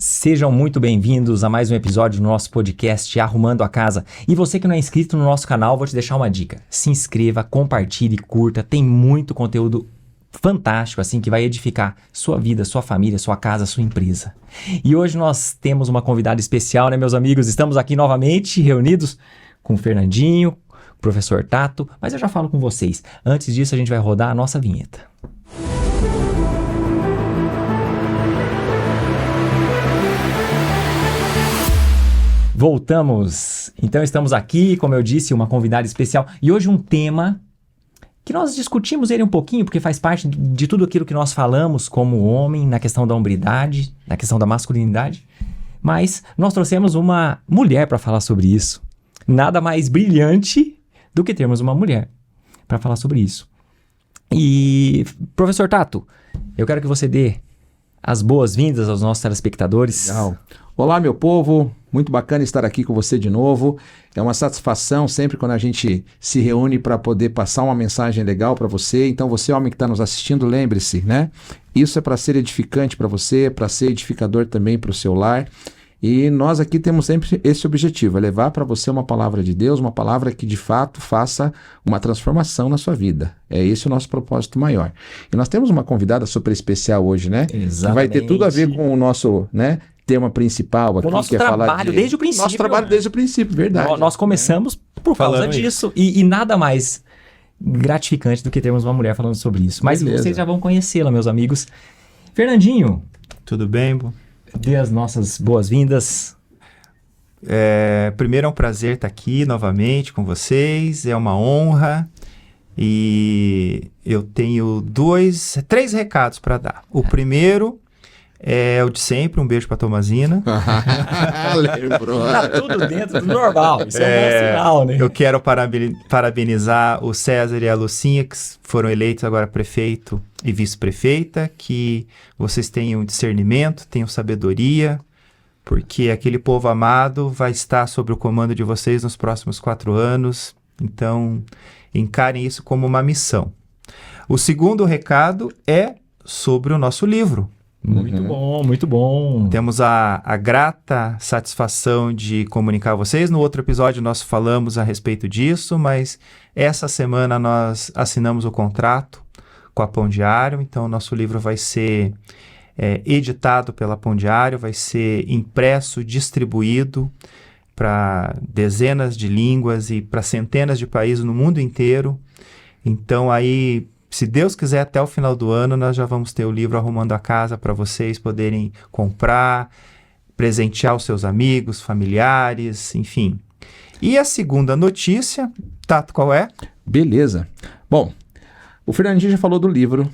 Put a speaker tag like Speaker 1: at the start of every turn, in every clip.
Speaker 1: Sejam muito bem-vindos a mais um episódio do nosso podcast Arrumando a Casa. E você que não é inscrito no nosso canal, vou te deixar uma dica. Se inscreva, compartilhe, curta, tem muito conteúdo fantástico, assim, que vai edificar sua vida, sua família, sua casa, sua empresa. E hoje nós temos uma convidada especial, né, meus amigos? Estamos aqui novamente reunidos com o Fernandinho, o professor Tato, mas eu já falo com vocês. Antes disso, a gente vai rodar a nossa vinheta. Voltamos. Então estamos aqui, como eu disse, uma convidada especial. E hoje um tema que nós discutimos ele um pouquinho, porque faz parte de tudo aquilo que nós falamos como homem, na questão da hombridade, na questão da masculinidade. Mas nós trouxemos uma mulher para falar sobre isso. Nada mais brilhante do que termos uma mulher para falar sobre isso. E, professor Tato, eu quero que você dê as boas-vindas aos nossos telespectadores.
Speaker 2: Legal. Olá, meu povo. Muito bacana estar aqui com você de novo. É uma satisfação sempre quando a gente se reúne para poder passar uma mensagem legal para você. Então, você, homem que está nos assistindo, lembre-se, né? Isso é para ser edificante para você, para ser edificador também para o seu lar. E nós aqui temos sempre esse objetivo, é levar para você uma palavra de Deus, uma palavra que de fato faça uma transformação na sua vida. É esse o nosso propósito maior. E nós temos uma convidada super especial hoje, né?
Speaker 1: Exatamente.
Speaker 2: Que vai ter tudo a ver com o nosso, né, tema principal aqui,
Speaker 1: o nosso
Speaker 2: que é falar
Speaker 1: trabalho desde o princípio.
Speaker 2: Nosso trabalho desde o princípio, verdade.
Speaker 1: Nós começamos por causa disso. E nada mais gratificante do que termos uma mulher falando sobre isso. Mas
Speaker 2: Beleza.
Speaker 1: vocês já vão conhecê-la, meus amigos. Fernandinho,
Speaker 3: Tudo bem, Bo?
Speaker 1: dê as nossas boas-vindas.
Speaker 3: Primeiro é um prazer estar aqui novamente com vocês, é uma honra e eu tenho três recados para dar. O primeiro é o de sempre, um beijo para Tomazina.
Speaker 2: Lembrou.
Speaker 1: Tá tudo dentro do normal, isso é um bom sinal, né?
Speaker 3: Eu quero parabenizar o César e a Lucinha, que foram eleitos agora prefeito e vice-prefeita, que vocês tenham discernimento, tenham sabedoria, porque aquele povo amado vai estar sob o comando de vocês nos próximos 4 anos. Então, encarem isso como uma missão. O segundo recado é sobre o nosso livro.
Speaker 1: Muito bom, muito bom.
Speaker 3: Temos a grata satisfação de comunicar a vocês. No outro episódio nós falamos a respeito disso, mas essa semana nós assinamos o contrato com a Pão Diário, então o nosso livro vai ser editado pela Pão Diário, vai ser impresso, distribuído para dezenas de línguas e para centenas de países no mundo inteiro. Então aí, se Deus quiser, até o final do ano, nós já vamos ter o livro Arrumando a Casa para vocês poderem comprar, presentear os seus amigos, familiares, enfim. E a segunda notícia, Tato, qual é?
Speaker 2: Beleza. Bom, o Fernandinho já falou do livro,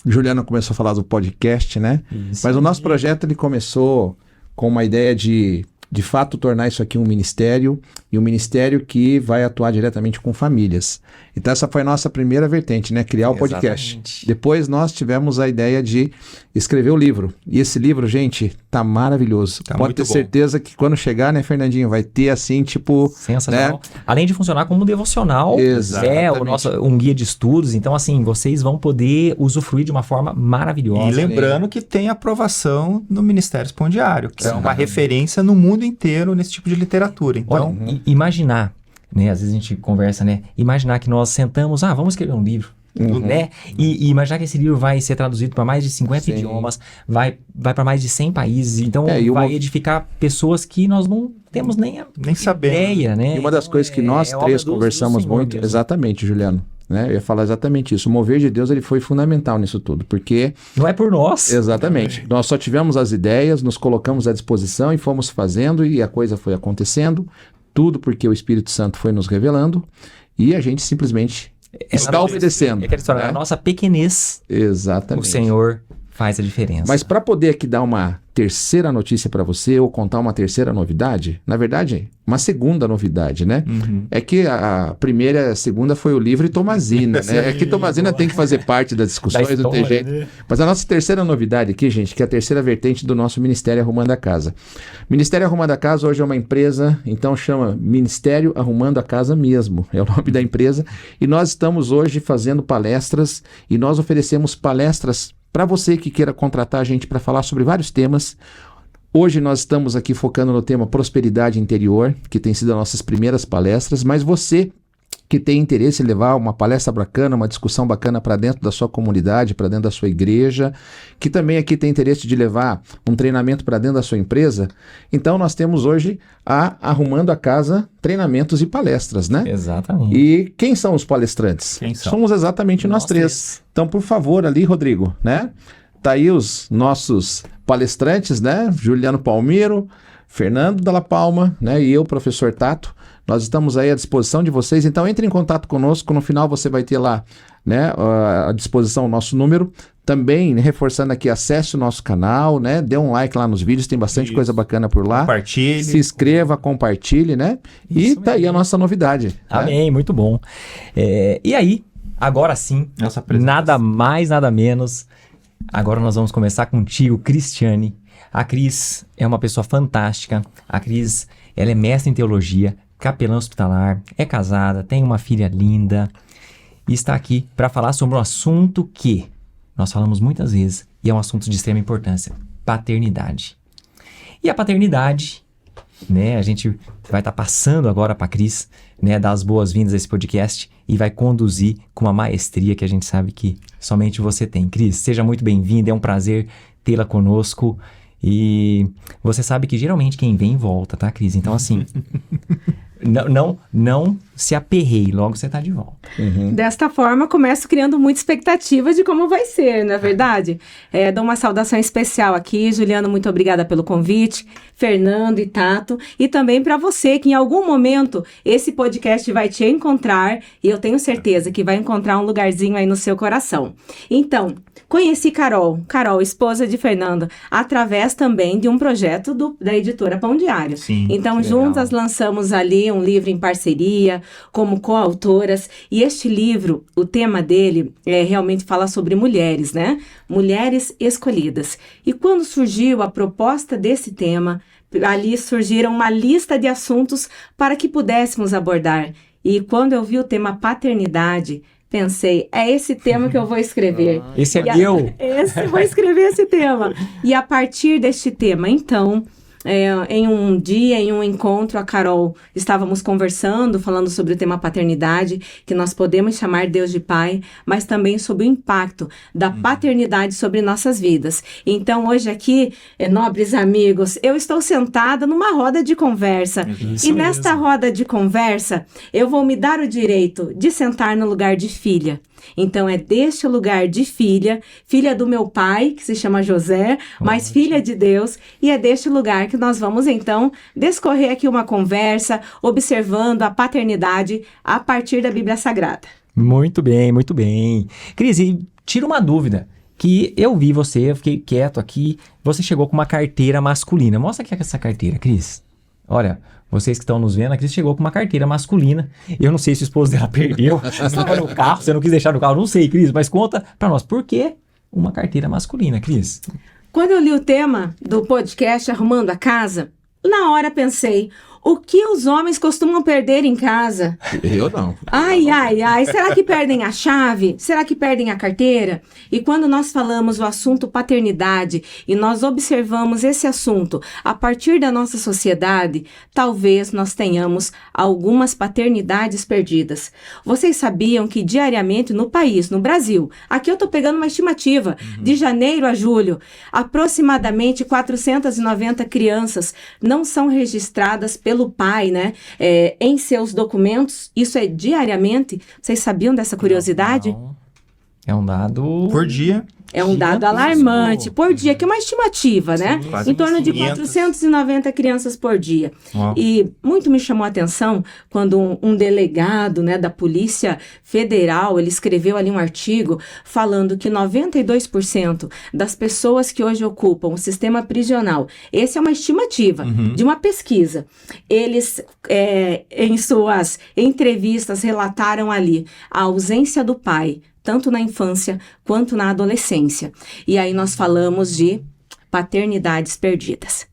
Speaker 2: Juliana começou a falar do podcast, né?
Speaker 1: Isso.
Speaker 2: Mas o nosso projeto ele começou com uma ideia de fato, tornar isso aqui um ministério, e um ministério que vai atuar diretamente com famílias. Então, essa foi a nossa primeira vertente, né? Criar o podcast.
Speaker 1: Exatamente.
Speaker 2: Depois, nós tivemos a ideia de escrever o livro. E esse livro, gente, tá maravilhoso.
Speaker 3: Tá
Speaker 2: Pode
Speaker 3: muito
Speaker 2: ter
Speaker 3: bom.
Speaker 2: certeza que quando chegar, né, Fernandinho, vai ter assim, tipo...
Speaker 1: Sensacional.
Speaker 2: Né?
Speaker 1: Além de funcionar como um devocional,
Speaker 2: Exatamente.
Speaker 1: um guia de estudos. Então, assim, vocês vão poder usufruir de uma forma maravilhosa.
Speaker 3: E lembrando que tem aprovação no Ministério Pão Diário, que é uma referência no mundo inteiro nesse tipo de literatura. Então,
Speaker 1: Olha, imaginar, né? Às vezes a gente conversa, né? Imaginar que nós sentamos, vamos escrever um livro, né? E imaginar que esse livro vai ser traduzido para mais de 50
Speaker 2: Sim.
Speaker 1: idiomas, vai para mais de 100 países, então
Speaker 2: E
Speaker 1: vai edificar pessoas que nós não temos nem
Speaker 3: sabemos.
Speaker 1: ideia, né?
Speaker 2: E uma das
Speaker 1: Então,
Speaker 2: coisas que nós
Speaker 1: obra
Speaker 2: três
Speaker 1: do
Speaker 2: conversamos
Speaker 1: Senhor
Speaker 2: muito,
Speaker 1: mesmo.
Speaker 2: exatamente, Juliano, né? Eu ia falar exatamente isso. O mover de Deus, ele foi fundamental nisso tudo, porque...
Speaker 1: Não é por nós.
Speaker 2: Exatamente. Nós só tivemos as ideias, nos colocamos à disposição e fomos fazendo, e a coisa foi acontecendo, tudo porque o Espírito Santo foi nos revelando, e a gente simplesmente está obedecendo.
Speaker 1: É aquela história,
Speaker 2: né?
Speaker 1: a nossa pequenez,
Speaker 2: Exatamente.
Speaker 1: o Senhor faz a diferença.
Speaker 2: Mas para poder aqui dar uma terceira notícia para você, ou contar uma terceira novidade, na verdade, uma segunda novidade, né? É que a primeira e a segunda foi o livro e Tomazina, né? É que Tomazina tem que fazer parte das discussões, não tem jeito. Mas a nossa terceira novidade aqui, gente, que é a terceira vertente do nosso Ministério Arrumando a Casa. Ministério Arrumando a Casa hoje é uma empresa, então chama Ministério Arrumando a Casa mesmo, é o nome da empresa, e nós estamos hoje fazendo palestras, e nós oferecemos palestras para você que queira contratar a gente para falar sobre vários temas. Hoje nós estamos aqui focando no tema prosperidade interior, que tem sido as nossas primeiras palestras, mas você que tem interesse em levar uma palestra bacana, uma discussão bacana para dentro da sua comunidade, para dentro da sua igreja, que também aqui tem interesse de levar um treinamento para dentro da sua empresa, então nós temos hoje a Arrumando a Casa treinamentos e palestras, né?
Speaker 1: Exatamente.
Speaker 2: E quem são os palestrantes?
Speaker 3: Quem são?
Speaker 2: Somos exatamente nós três. Então, por favor, ali, Rodrigo, né? Tá aí os nossos palestrantes, né? Juliano Palmiro, Fernando Dalla Palma, né? E eu, professor Tato. Nós estamos aí à disposição de vocês, então entre em contato conosco, no final você vai ter lá, né, à disposição o nosso número. Também, né, reforçando aqui, acesse o nosso canal, né, dê um like lá nos vídeos, tem bastante coisa bacana por lá.
Speaker 3: Compartilhe.
Speaker 2: Se inscreva, compartilhe, né? E tá aí a nossa novidade. Né?
Speaker 1: Amém, muito bom. E aí, agora sim,
Speaker 3: Nossa apresentação.
Speaker 1: nada mais, nada menos. Agora nós vamos começar contigo, Cristiane. A Cris é uma pessoa fantástica. A Cris, ela é mestre em teologia, capelã hospitalar, é casada, tem uma filha linda e está aqui para falar sobre um assunto que nós falamos muitas vezes e é um assunto de extrema importância: paternidade. E a paternidade, né, a gente vai estar passando agora para a Cris, né, dar as boas-vindas a esse podcast e vai conduzir com uma maestria que a gente sabe que somente você tem. Cris, seja muito bem-vinda, é um prazer tê-la conosco. E você sabe que geralmente quem vem volta, tá, Cris? Então, assim, não se aperreie, logo você tá de volta.
Speaker 4: Desta forma, começo criando muita expectativa de como vai ser, não é verdade? Dou uma saudação especial aqui, Juliano, muito obrigada pelo convite, Fernando e Tato, e também para você que em algum momento esse podcast vai te encontrar, e eu tenho certeza que vai encontrar um lugarzinho aí no seu coração. Então, conheci Carol, esposa de Fernando, através também de um projeto da editora Pão Diário.
Speaker 3: Sim,
Speaker 4: então, juntas lançamos ali um livro em parceria, como coautoras, e este livro, o tema dele realmente fala sobre mulheres, né? Mulheres escolhidas. E quando surgiu a proposta desse tema, ali surgiram uma lista de assuntos para que pudéssemos abordar. E quando eu vi o tema paternidade, pensei, é esse tema que eu vou escrever.
Speaker 1: Esse é meu.
Speaker 4: Vou escrever esse tema. E a partir deste tema, então, em um dia, em um encontro, a Carol, estávamos conversando, falando sobre o tema paternidade, que nós podemos chamar Deus de Pai, mas também sobre o impacto da paternidade sobre nossas vidas. Então, hoje aqui, nobres amigos, eu estou sentada numa roda de conversa.
Speaker 1: Isso
Speaker 4: e nesta roda de conversa, eu vou me dar o direito de sentar no lugar de filha. Então, é deste lugar de filha do meu pai, que se chama José, mas filha de Deus, e é deste lugar que nós vamos, então, discorrer aqui uma conversa, observando a paternidade a partir da Bíblia Sagrada.
Speaker 1: Muito bem, muito bem. Cris, e tira uma dúvida, que eu vi você, eu fiquei quieto aqui, você chegou com uma carteira masculina. Mostra aqui essa carteira, Cris. Olha, vocês que estão nos vendo, a Cris chegou com uma carteira masculina. Eu não sei se o esposo dela perdeu, estava no carro, você não quis deixar no carro, não sei, Cris, mas conta pra nós, por que uma carteira masculina, Cris?
Speaker 4: Quando eu li o tema do podcast Arrumando a Casa, na hora pensei, o que os homens costumam perder em casa?
Speaker 2: Eu não.
Speaker 4: Ai, será que perdem a chave? Será que perdem a carteira? E quando nós falamos o assunto paternidade e nós observamos esse assunto a partir da nossa sociedade, talvez nós tenhamos algumas paternidades perdidas. Vocês sabiam que diariamente no país, no Brasil, aqui eu estou pegando uma estimativa, de janeiro a julho, aproximadamente 490 crianças não são registradas pelo pai, né, em seus documentos. Isso é diariamente. Vocês sabiam dessa curiosidade?
Speaker 1: Não. É um dado...
Speaker 3: Por dia.
Speaker 4: É um dado alarmante por dia, que é uma estimativa, né?
Speaker 3: Quase
Speaker 4: Em torno de
Speaker 3: 500.
Speaker 4: 490 crianças por dia.
Speaker 3: Uau.
Speaker 4: E muito me chamou a atenção quando um delegado, né, da Polícia Federal, ele escreveu ali um artigo falando que 92% das pessoas que hoje ocupam o sistema prisional, essa é uma estimativa de uma pesquisa, eles em suas entrevistas relataram ali a ausência do pai, tanto na infância quanto na adolescência. E aí nós falamos de paternidades perdidas.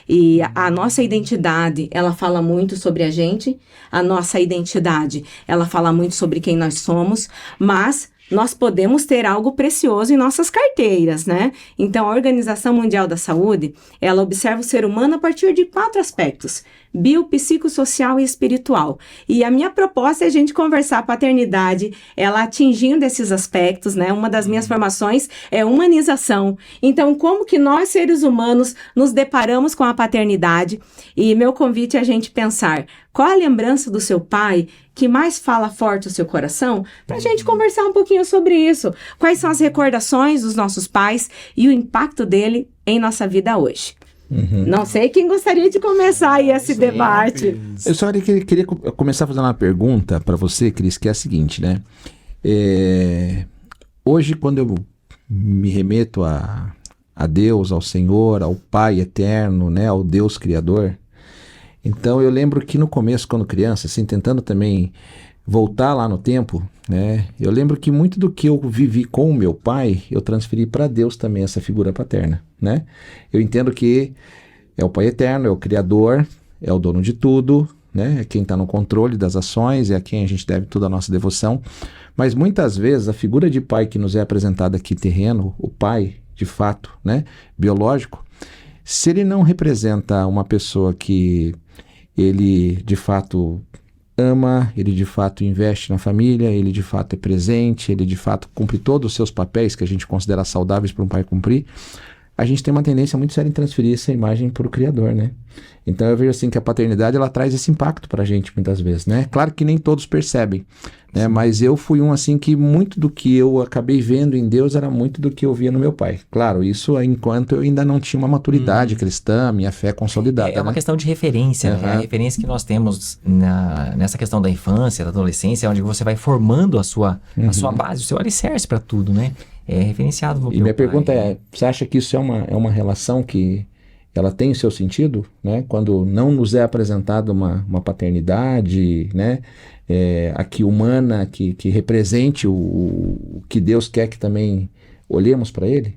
Speaker 4: E a nossa identidade, ela fala muito sobre a gente, a nossa identidade, ela fala muito sobre quem nós somos, mas nós podemos ter algo precioso em nossas carteiras, né? Então, a Organização Mundial da Saúde, ela observa o ser humano a partir de 4 aspectos: bio, psicossocial e espiritual. E a minha proposta é a gente conversar a paternidade, ela atingindo esses aspectos, né? Uma das minhas formações é humanização. Então, como que nós, seres humanos, nos deparamos com a paternidade? E meu convite é a gente pensar, qual a lembrança do seu pai que mais fala forte o seu coração? Para a gente conversar um pouquinho sobre isso. Quais são as recordações dos nossos pais e o impacto dele em nossa vida hoje? Não sei quem gostaria de começar aí esse debate.
Speaker 2: Eu só queria começar fazendo uma pergunta para você, Cris, que é a seguinte, né? Hoje, quando eu me remeto a Deus, ao Senhor, ao Pai eterno, né, ao Deus Criador, então eu lembro que no começo, quando criança, assim, tentando também voltar lá no tempo, né, eu lembro que muito do que eu vivi com o meu pai, eu transferi para Deus também, essa figura paterna, né? Eu entendo que é o Pai eterno, é o Criador, é o dono de tudo, né? É quem está no controle das ações, é a quem a gente deve toda a nossa devoção, mas muitas vezes a figura de pai que nos é apresentada aqui terreno, o pai, de fato, né, biológico, se ele não representa uma pessoa que ele de fato ama, ele de fato investe na família, ele de fato é presente, ele de fato cumpre todos os seus papéis que a gente considera saudáveis para um pai cumprir, a gente tem uma tendência muito séria em transferir essa imagem para o Criador, né? Então eu vejo assim que a paternidade, ela traz esse impacto para a gente muitas vezes, né? Claro que nem todos percebem, né? Mas eu fui um assim que muito do que eu acabei vendo em Deus era muito do que eu via no meu pai. Claro, isso enquanto eu ainda não tinha uma maturidade cristã, minha fé consolidada.
Speaker 1: É uma questão de referência, né? A referência que nós temos nessa questão da infância, da adolescência, onde você vai formando a sua base, o seu alicerce para tudo, né? É referenciado no
Speaker 2: E minha pergunta é, você acha que isso é uma relação que ela tem o seu sentido, né? Quando não nos é apresentada uma paternidade, né? Aqui humana, que represente o que Deus quer que também olhemos para Ele?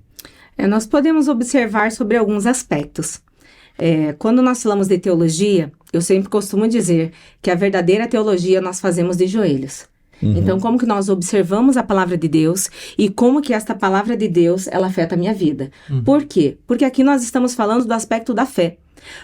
Speaker 4: Nós podemos observar sobre alguns aspectos. Quando nós falamos de teologia, eu sempre costumo dizer que a verdadeira teologia nós fazemos de joelhos. Então, como que nós observamos a palavra de Deus e como que esta palavra de Deus, ela afeta a minha vida. Por quê? Porque aqui nós estamos falando do aspecto da fé.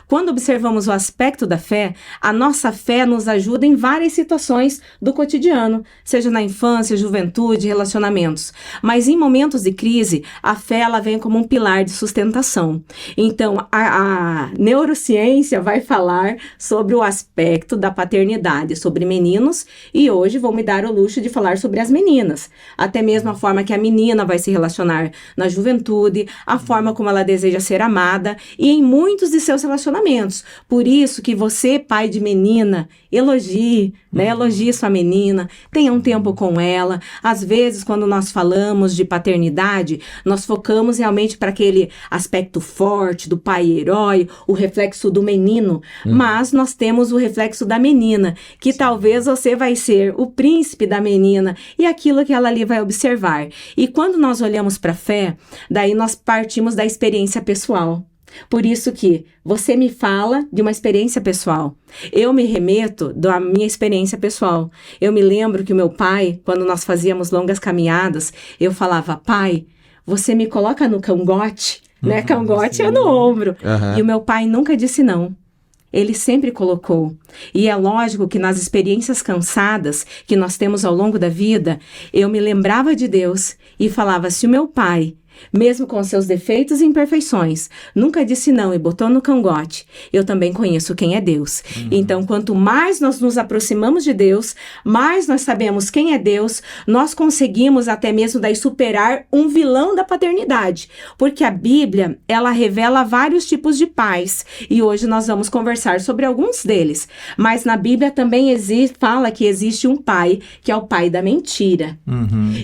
Speaker 4: Quando observamos o aspecto da fé, a nossa fé nos ajuda em várias situações do cotidiano, seja na infância, juventude, relacionamentos. Mas em momentos de crise, a fé ela vem como um pilar de sustentação. Então, a neurociência vai falar sobre o aspecto da paternidade, sobre meninos, e hoje vou me dar o luxo de falar sobre as meninas. Até mesmo a forma que a menina vai se relacionar na juventude, a forma como ela deseja ser amada, e em muitos de seus relacionamentos. Por isso que você, pai de menina, elogie, né? Elogie sua menina, tenha um tempo com ela. Às vezes, quando nós falamos de paternidade, nós focamos realmente para aquele aspecto forte do pai herói, o reflexo do menino, mas nós temos o reflexo da menina, que talvez você vai ser o príncipe da menina e aquilo que ela ali vai observar. E quando nós olhamos para a fé, daí nós partimos da experiência pessoal. Por isso que você me fala de uma experiência pessoal. Eu me remeto da minha experiência pessoal. Eu me lembro que o meu pai, quando nós fazíamos longas caminhadas, eu falava, pai, você me coloca no cangote, né? Cangote é no ombro. E o meu pai nunca disse não. Ele sempre colocou. E é lógico que nas experiências cansadas que nós temos ao longo da vida, eu me lembrava de Deus e falava, se o meu pai, mesmo com seus defeitos e imperfeições, nunca disse não e botou no cangote, eu também conheço quem é Deus. Então, quanto mais nós nos aproximamos de Deus, mais nós sabemos quem é Deus, nós conseguimos até mesmo daí superar um vilão da paternidade. Porque a Bíblia, ela revela vários tipos de pais. E hoje nós vamos conversar sobre alguns deles. Mas na Bíblia também fala que existe um pai, que é o pai da mentira.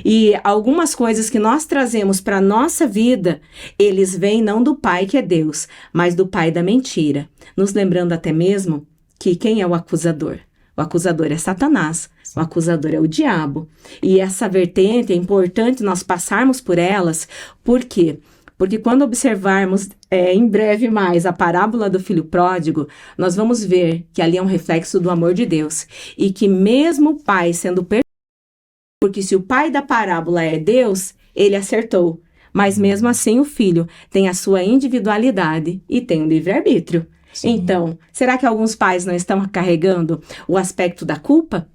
Speaker 4: E algumas coisas que nós trazemos para nossa vida, eles vêm não do pai que é Deus, mas do pai da mentira. Nos lembrando até mesmo que quem é o acusador? O acusador é Satanás, o acusador é o diabo. E essa vertente é importante nós passarmos por elas, por quê? Porque quando observarmos em breve mais a parábola do filho pródigo, nós vamos ver que ali é um reflexo do amor de Deus. E que mesmo o pai sendo Porque se o pai da parábola é Deus, ele acertou. Mas mesmo assim o filho tem a sua individualidade e tem o livre-arbítrio.
Speaker 1: Sim.
Speaker 4: Então, será que alguns pais não estão carregando o aspecto da culpa?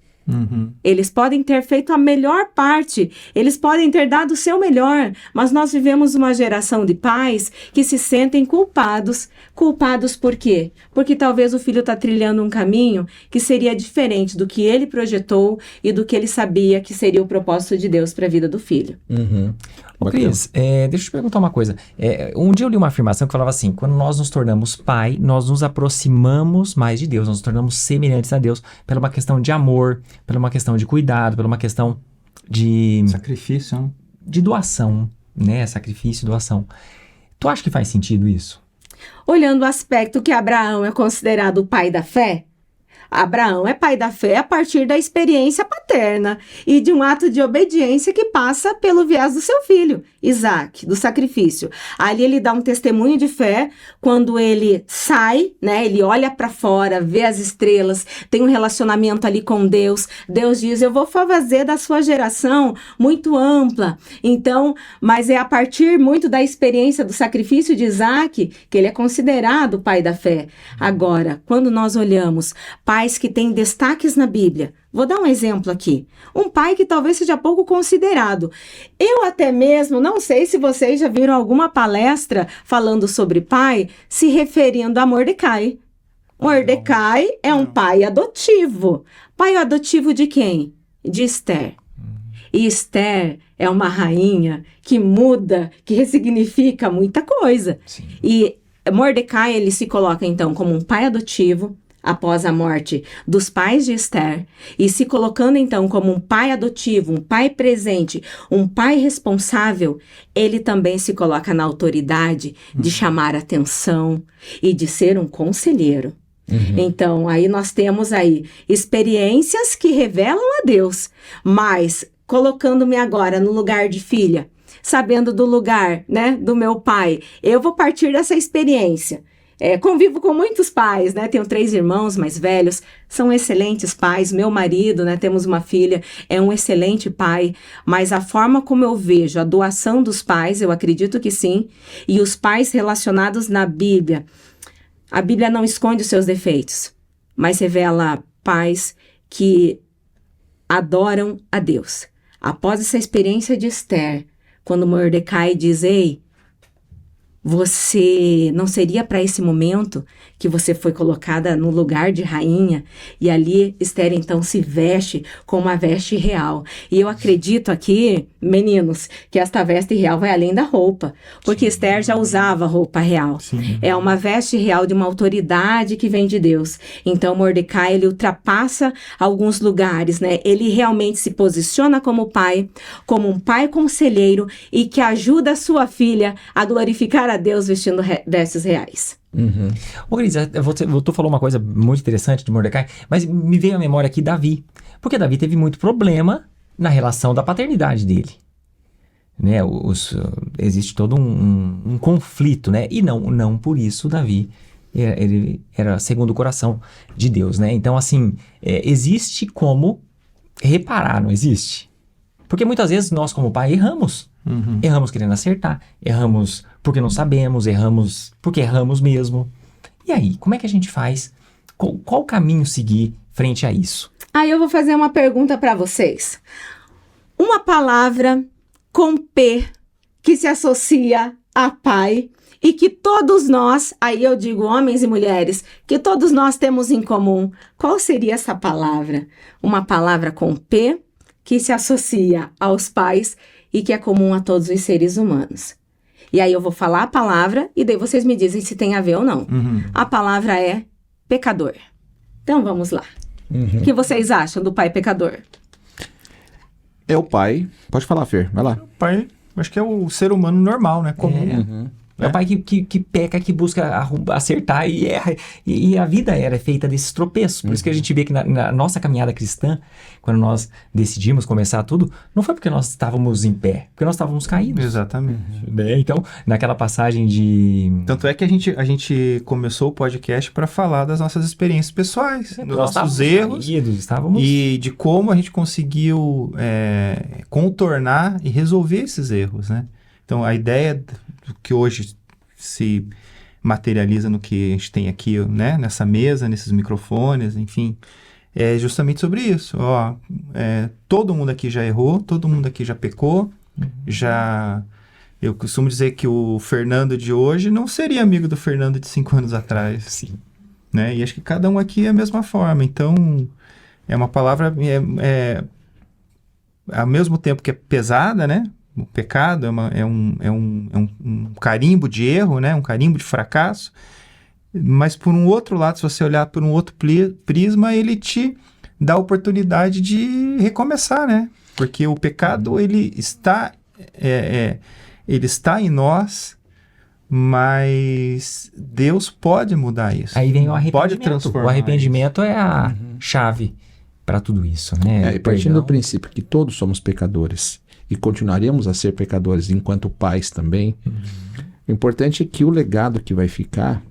Speaker 4: Eles podem ter feito a melhor parte, eles podem ter dado o seu melhor, mas nós vivemos uma geração de pais que se sentem culpados. Culpados por quê? Porque talvez o filho está trilhando um caminho que seria diferente do que ele projetou e do que ele sabia que seria o propósito de Deus para a vida do filho.
Speaker 1: Ô, Cris, deixa eu te perguntar uma coisa. Um dia eu li uma afirmação que falava assim: quando nós nos tornamos pai, nós nos aproximamos mais de Deus, nós nos tornamos semelhantes a Deus por uma questão de amor, por uma questão de cuidado, por uma questão de
Speaker 3: Sacrifício, né?
Speaker 1: de doação, né? Sacrifício e doação. Tu acha que faz sentido isso?
Speaker 4: Olhando o aspecto que Abraão é considerado o pai da fé, Abraão é pai da fé a partir da experiência paterna e de um ato de obediência que passa pelo viés do seu filho, Isaac, do sacrifício. Ali ele dá um testemunho de fé quando ele sai, né? Ele olha para fora, vê as estrelas, tem um relacionamento ali com Deus. Deus diz: eu vou fazer da sua geração muito ampla. Então, mas é a partir muito da experiência do sacrifício de Isaac que ele é considerado o pai da fé. Agora, quando nós olhamos pais que têm destaques na Bíblia. Vou dar um exemplo aqui. Um pai que talvez seja pouco considerado. Eu até mesmo, não sei se vocês já viram alguma palestra falando sobre pai, se referindo a Mordecai. Mordecai é um pai adotivo. Pai adotivo de quem? De Esther. E Esther é uma rainha que muda, que ressignifica muita coisa.
Speaker 1: Sim.
Speaker 4: E Mordecai, ele se coloca então como um pai adotivo, após a morte dos pais de Esther, e se colocando então como um pai adotivo, um pai presente, um pai responsável, ele também se coloca na autoridade de chamar atenção e de ser um conselheiro. Então, aí nós temos aí experiências que revelam a Deus, mas colocando-me agora no lugar de filha, sabendo do lugar, né, do meu pai, eu vou partir dessa experiência. Convivo com muitos pais, né? Tenho 3 irmãos mais velhos, são excelentes pais. Meu marido, né? Temos uma filha, é um excelente pai. Mas a forma como eu vejo a doação dos pais, eu acredito que sim. E os pais relacionados na Bíblia, a Bíblia não esconde os seus defeitos, mas revela pais que adoram a Deus. Após essa experiência de Esther, quando Mordecai diz: ei, você não seria para esse momento que você foi colocada no lugar de rainha? E ali Esther então se veste com uma veste real. E eu acredito aqui, meninos, que esta veste real vai além da roupa, porque Esther já usava roupa real.
Speaker 3: Sim.
Speaker 4: É uma veste real de uma autoridade que vem de Deus. Então Mordecai, ele ultrapassa alguns lugares, né? Ele realmente se posiciona como um pai conselheiro e que ajuda a sua filha a glorificar a Deus vestindo vestes reais.
Speaker 1: Ô, Cris, tu falou uma coisa muito interessante de Mordecai, mas me veio à memória aqui Davi. Porque Davi teve muito problema na relação da paternidade dele. Né? Existe todo um conflito, né? E não por isso Davi, ele era segundo o coração de Deus, né? Então, assim, existe como reparar, não existe? Porque muitas vezes nós, como pai, erramos. Erramos querendo acertar, erramos porque não sabemos, erramos porque erramos mesmo. E aí, como é que a gente faz? Qual caminho seguir frente a isso?
Speaker 4: Aí eu vou fazer uma pergunta para vocês. Uma palavra com P que se associa a pai e que todos nós, aí eu digo homens e mulheres, que todos nós temos em comum. Qual seria essa palavra? Uma palavra com P que se associa aos pais e que é comum a todos os seres humanos. E aí eu vou falar a palavra e daí vocês me dizem se tem a ver ou não. A palavra é pecador. Então vamos lá. O que vocês acham do pai pecador?
Speaker 2: É o pai. Pode falar, Fer. Vai lá.
Speaker 3: Pai, acho que é o ser humano normal, né? Comum.
Speaker 1: É o pai que peca, que busca acertar e erra. E a vida era feita desses tropeços. Por isso que a gente vê que na nossa caminhada cristã, quando nós decidimos começar tudo, não foi porque nós estávamos em pé, porque nós estávamos caídos.
Speaker 3: Exatamente.
Speaker 1: Né? Então, naquela passagem de...
Speaker 3: Tanto é que a gente começou o podcast para falar das nossas experiências pessoais, dos nossos erros e de como a gente conseguiu contornar e resolver esses erros, né? Então, a ideia do que hoje se materializa no que a gente tem aqui, né? Nessa mesa, nesses microfones, enfim, é justamente sobre isso. Todo mundo aqui já errou, todo mundo aqui já pecou, Eu costumo dizer que o Fernando de hoje não seria amigo do Fernando de 5 anos atrás.
Speaker 1: Sim.
Speaker 3: Né? E acho que cada um aqui é a mesma forma. Então, é uma palavra... ao mesmo tempo que é pesada, né? O pecado é um carimbo de erro, né? Um carimbo de fracasso. Mas, por um outro lado, se você olhar por um outro prisma, ele te dá a oportunidade de recomeçar, né? Porque o pecado, ele está em nós, mas Deus pode mudar isso.
Speaker 1: Aí vem o arrependimento.
Speaker 3: Pode transformar.
Speaker 1: O arrependimento é a chave para tudo isso, né?
Speaker 2: E partindo do princípio que todos somos pecadores e continuaremos a ser pecadores enquanto pais também, o importante é que o legado que vai ficar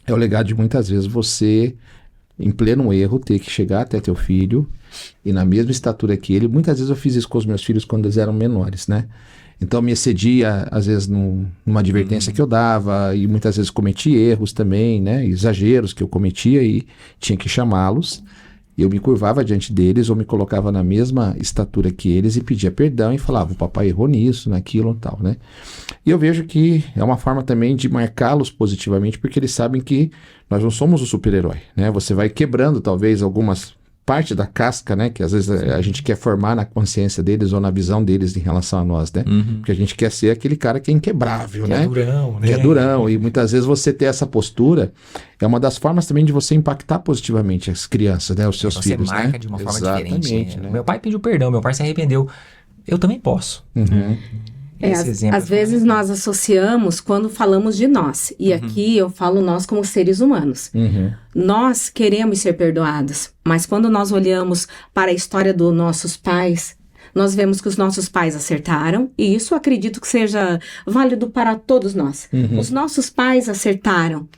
Speaker 2: é o legado de muitas vezes você, em pleno erro, ter que chegar até teu filho e na mesma estatura que ele. Muitas vezes eu fiz isso com os meus filhos quando eles eram menores, né? Então me excedia, às vezes, numa advertência que eu dava, e muitas vezes cometi erros também, né? Exageros que eu cometia e tinha que chamá-los. Eu me curvava diante deles ou me colocava na mesma estatura que eles e pedia perdão e falava, o papai errou nisso, naquilo e tal, né? E eu vejo que é uma forma também de marcá-los positivamente, porque eles sabem que nós não somos o super-herói, né? Você vai quebrando talvez algumas parte da casca, né, que às vezes a gente quer formar na consciência deles ou na visão deles em relação a nós, né? Porque a gente quer ser aquele cara que é inquebrável, né?
Speaker 1: É durão, né?
Speaker 2: Que é durão. E muitas vezes você ter essa postura é uma das formas também de você impactar positivamente as crianças, né? Os seus filhos,
Speaker 1: você marca,
Speaker 2: né?
Speaker 1: de uma forma
Speaker 2: Exatamente,
Speaker 1: diferente.
Speaker 2: né?
Speaker 1: Meu pai pediu perdão, meu pai se arrependeu. Eu também posso. Esse exemplo
Speaker 4: às vezes nós associamos quando falamos de nós. E aqui eu falo nós como seres humanos. Nós queremos ser perdoados. Mas quando nós olhamos para a história dos nossos pais, nós vemos que os nossos pais acertaram. E isso eu acredito que seja válido para todos nós. Os nossos pais acertaram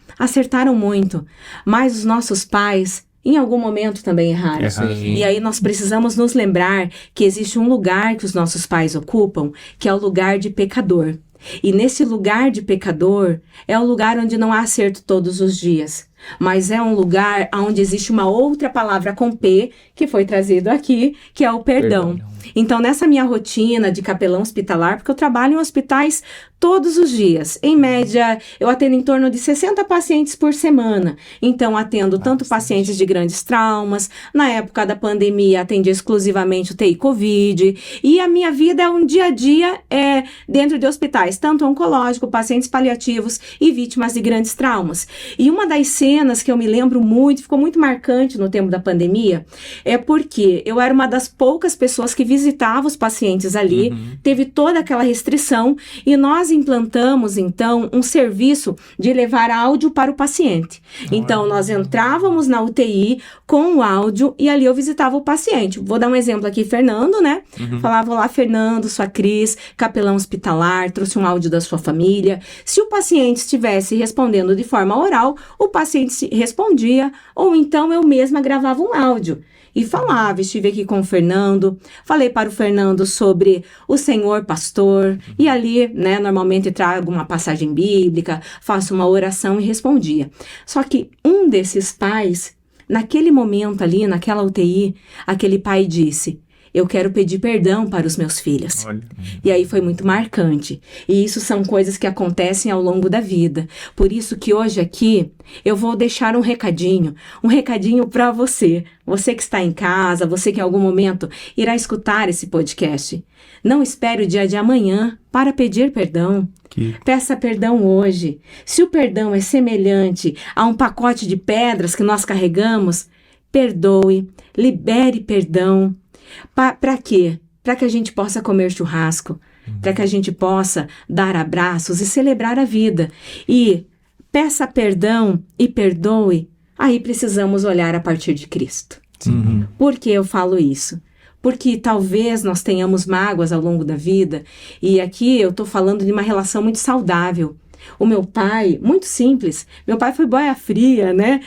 Speaker 4: muito. Mas os nossos pais, em algum momento, também erraram. E aí nós precisamos nos lembrar que existe um lugar que os nossos pais ocupam, que é o lugar de pecador. E nesse lugar de pecador é o lugar onde não há acerto todos os dias. Mas é um lugar onde existe uma outra palavra com P, que foi trazido aqui, que é o perdão. Então, nessa minha rotina de capelão hospitalar, porque eu trabalho em hospitais todos os dias. Em média, eu atendo em torno de 60 pacientes por semana. Então, atendo tanto pacientes de grandes traumas. Na época da pandemia, atendi exclusivamente o TI Covid. E a minha vida é um dia a dia dentro de hospitais, tanto oncológico, pacientes paliativos e vítimas de grandes traumas. E uma das cenas que eu me lembro muito, ficou muito marcante no tempo da pandemia, é porque eu era uma das poucas pessoas que visitava os pacientes ali, teve toda aquela restrição, e nós implantamos, então, um serviço de levar áudio para o paciente. Então, nós entrávamos na UTI com o áudio e ali eu visitava o paciente. Vou dar um exemplo aqui, Fernando, né? Falava, olá, Fernando, sua Cris, capelão hospitalar, trouxe um áudio da sua família. Se o paciente estivesse respondendo de forma oral, o paciente respondia, ou então eu mesma gravava um áudio. E falava, estive aqui com o Fernando, falei para o Fernando sobre o Senhor pastor, e ali, né, normalmente trago uma passagem bíblica, faço uma oração e respondia. Só que um desses pais, naquele momento ali, naquela UTI, aquele pai disse, eu quero pedir perdão para os meus filhos. Olha. E aí foi muito marcante. E isso são coisas que acontecem ao longo da vida. Por isso que hoje aqui eu vou deixar um recadinho para você. Você que está em casa, você que em algum momento irá escutar esse podcast. Não espere o dia de amanhã para pedir perdão. Peça perdão hoje. Se o perdão é semelhante a um pacote de pedras que nós carregamos, perdoe, libere perdão. Para quê? Para que a gente possa comer churrasco, para que a gente possa dar abraços e celebrar a vida. E peça perdão e perdoe, aí precisamos olhar a partir de Cristo. Por que eu falo isso? Porque talvez nós tenhamos mágoas ao longo da vida, e aqui eu estou falando de uma relação muito saudável. O meu pai, muito simples, meu pai foi boia fria, né?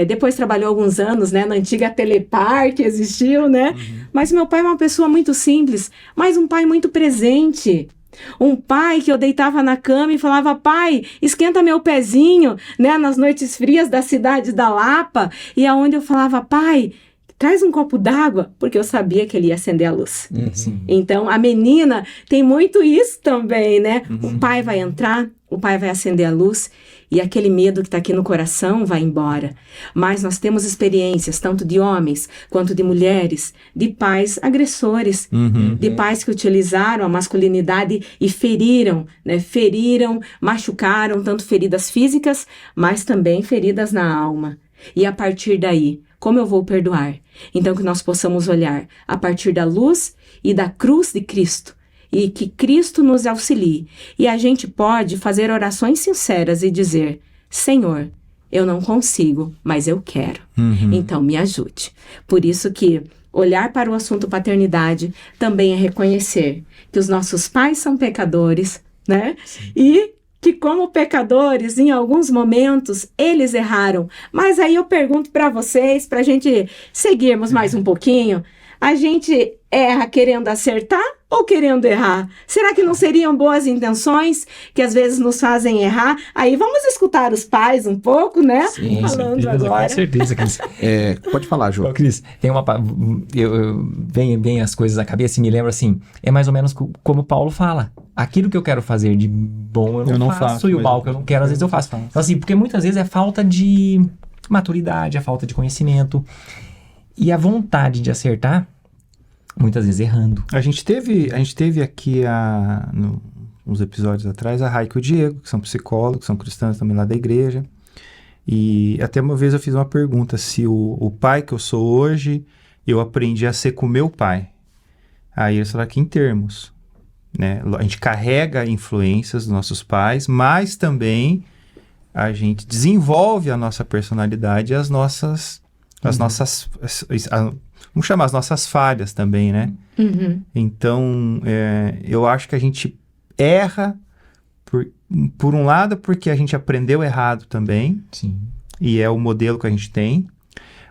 Speaker 4: Depois trabalhou alguns anos, né, na antiga Telepar que existiu, né? Mas meu pai é uma pessoa muito simples, mas um pai muito presente. Um pai que eu deitava na cama e falava: pai, esquenta meu pezinho, né? Nas noites frias da cidade da Lapa, e aonde eu falava: pai, traz um copo d'água, porque eu sabia que ele ia acender a luz. Então, a menina tem muito isso também, né? O pai vai entrar, o pai vai acender a luz, e aquele medo que está aqui no coração vai embora. Mas nós temos experiências, tanto de homens quanto de mulheres, de pais agressores, de pais que utilizaram a masculinidade e feriram, né? Feriram, machucaram, tanto feridas físicas, mas também feridas na alma. E a partir daí, como eu vou perdoar? Então que nós possamos olhar a partir da luz e da cruz de Cristo, e que Cristo nos auxilie. E a gente pode fazer orações sinceras e dizer: Senhor, eu não consigo, mas eu quero. Então me ajude. Por isso que olhar para o assunto paternidade também é reconhecer que os nossos pais são pecadores, né? E que como pecadores, em alguns momentos, eles erraram. Mas aí eu pergunto para vocês, para a gente seguirmos mais um pouquinho, a gente erra querendo acertar ou querendo errar? Será que não seriam boas intenções que às vezes nos fazem errar? Aí vamos escutar os pais um pouco, né?
Speaker 1: Sim,
Speaker 4: falando
Speaker 1: certeza,
Speaker 4: agora.
Speaker 1: Com certeza, Cris.
Speaker 2: Pode falar, Ju.
Speaker 1: Ô, Cris, tem vem as coisas à cabeça e me lembro assim, é mais ou menos como Paulo fala. Aquilo que eu quero fazer de bom eu não faço, e o mal que eu não quero, às vezes eu faço. Então, assim, porque muitas vezes é falta de maturidade, é falta de conhecimento e a vontade de acertar, muitas vezes errando.
Speaker 3: A gente teve aqui, uns episódios atrás, a Raika e o Diego, que são psicólogos, são cristãos também lá da igreja. E até uma vez eu fiz uma pergunta, se o pai que eu sou hoje, eu aprendi a ser com meu pai. Aí eles falaram que em termos, né? A gente carrega influências dos nossos pais, mas também a gente desenvolve a nossa personalidade e as nossas... vamos chamar as nossas falhas também, né? Então, eu acho que a gente erra, por um lado, porque a gente aprendeu errado também.
Speaker 1: Sim.
Speaker 3: E é o modelo que a gente tem.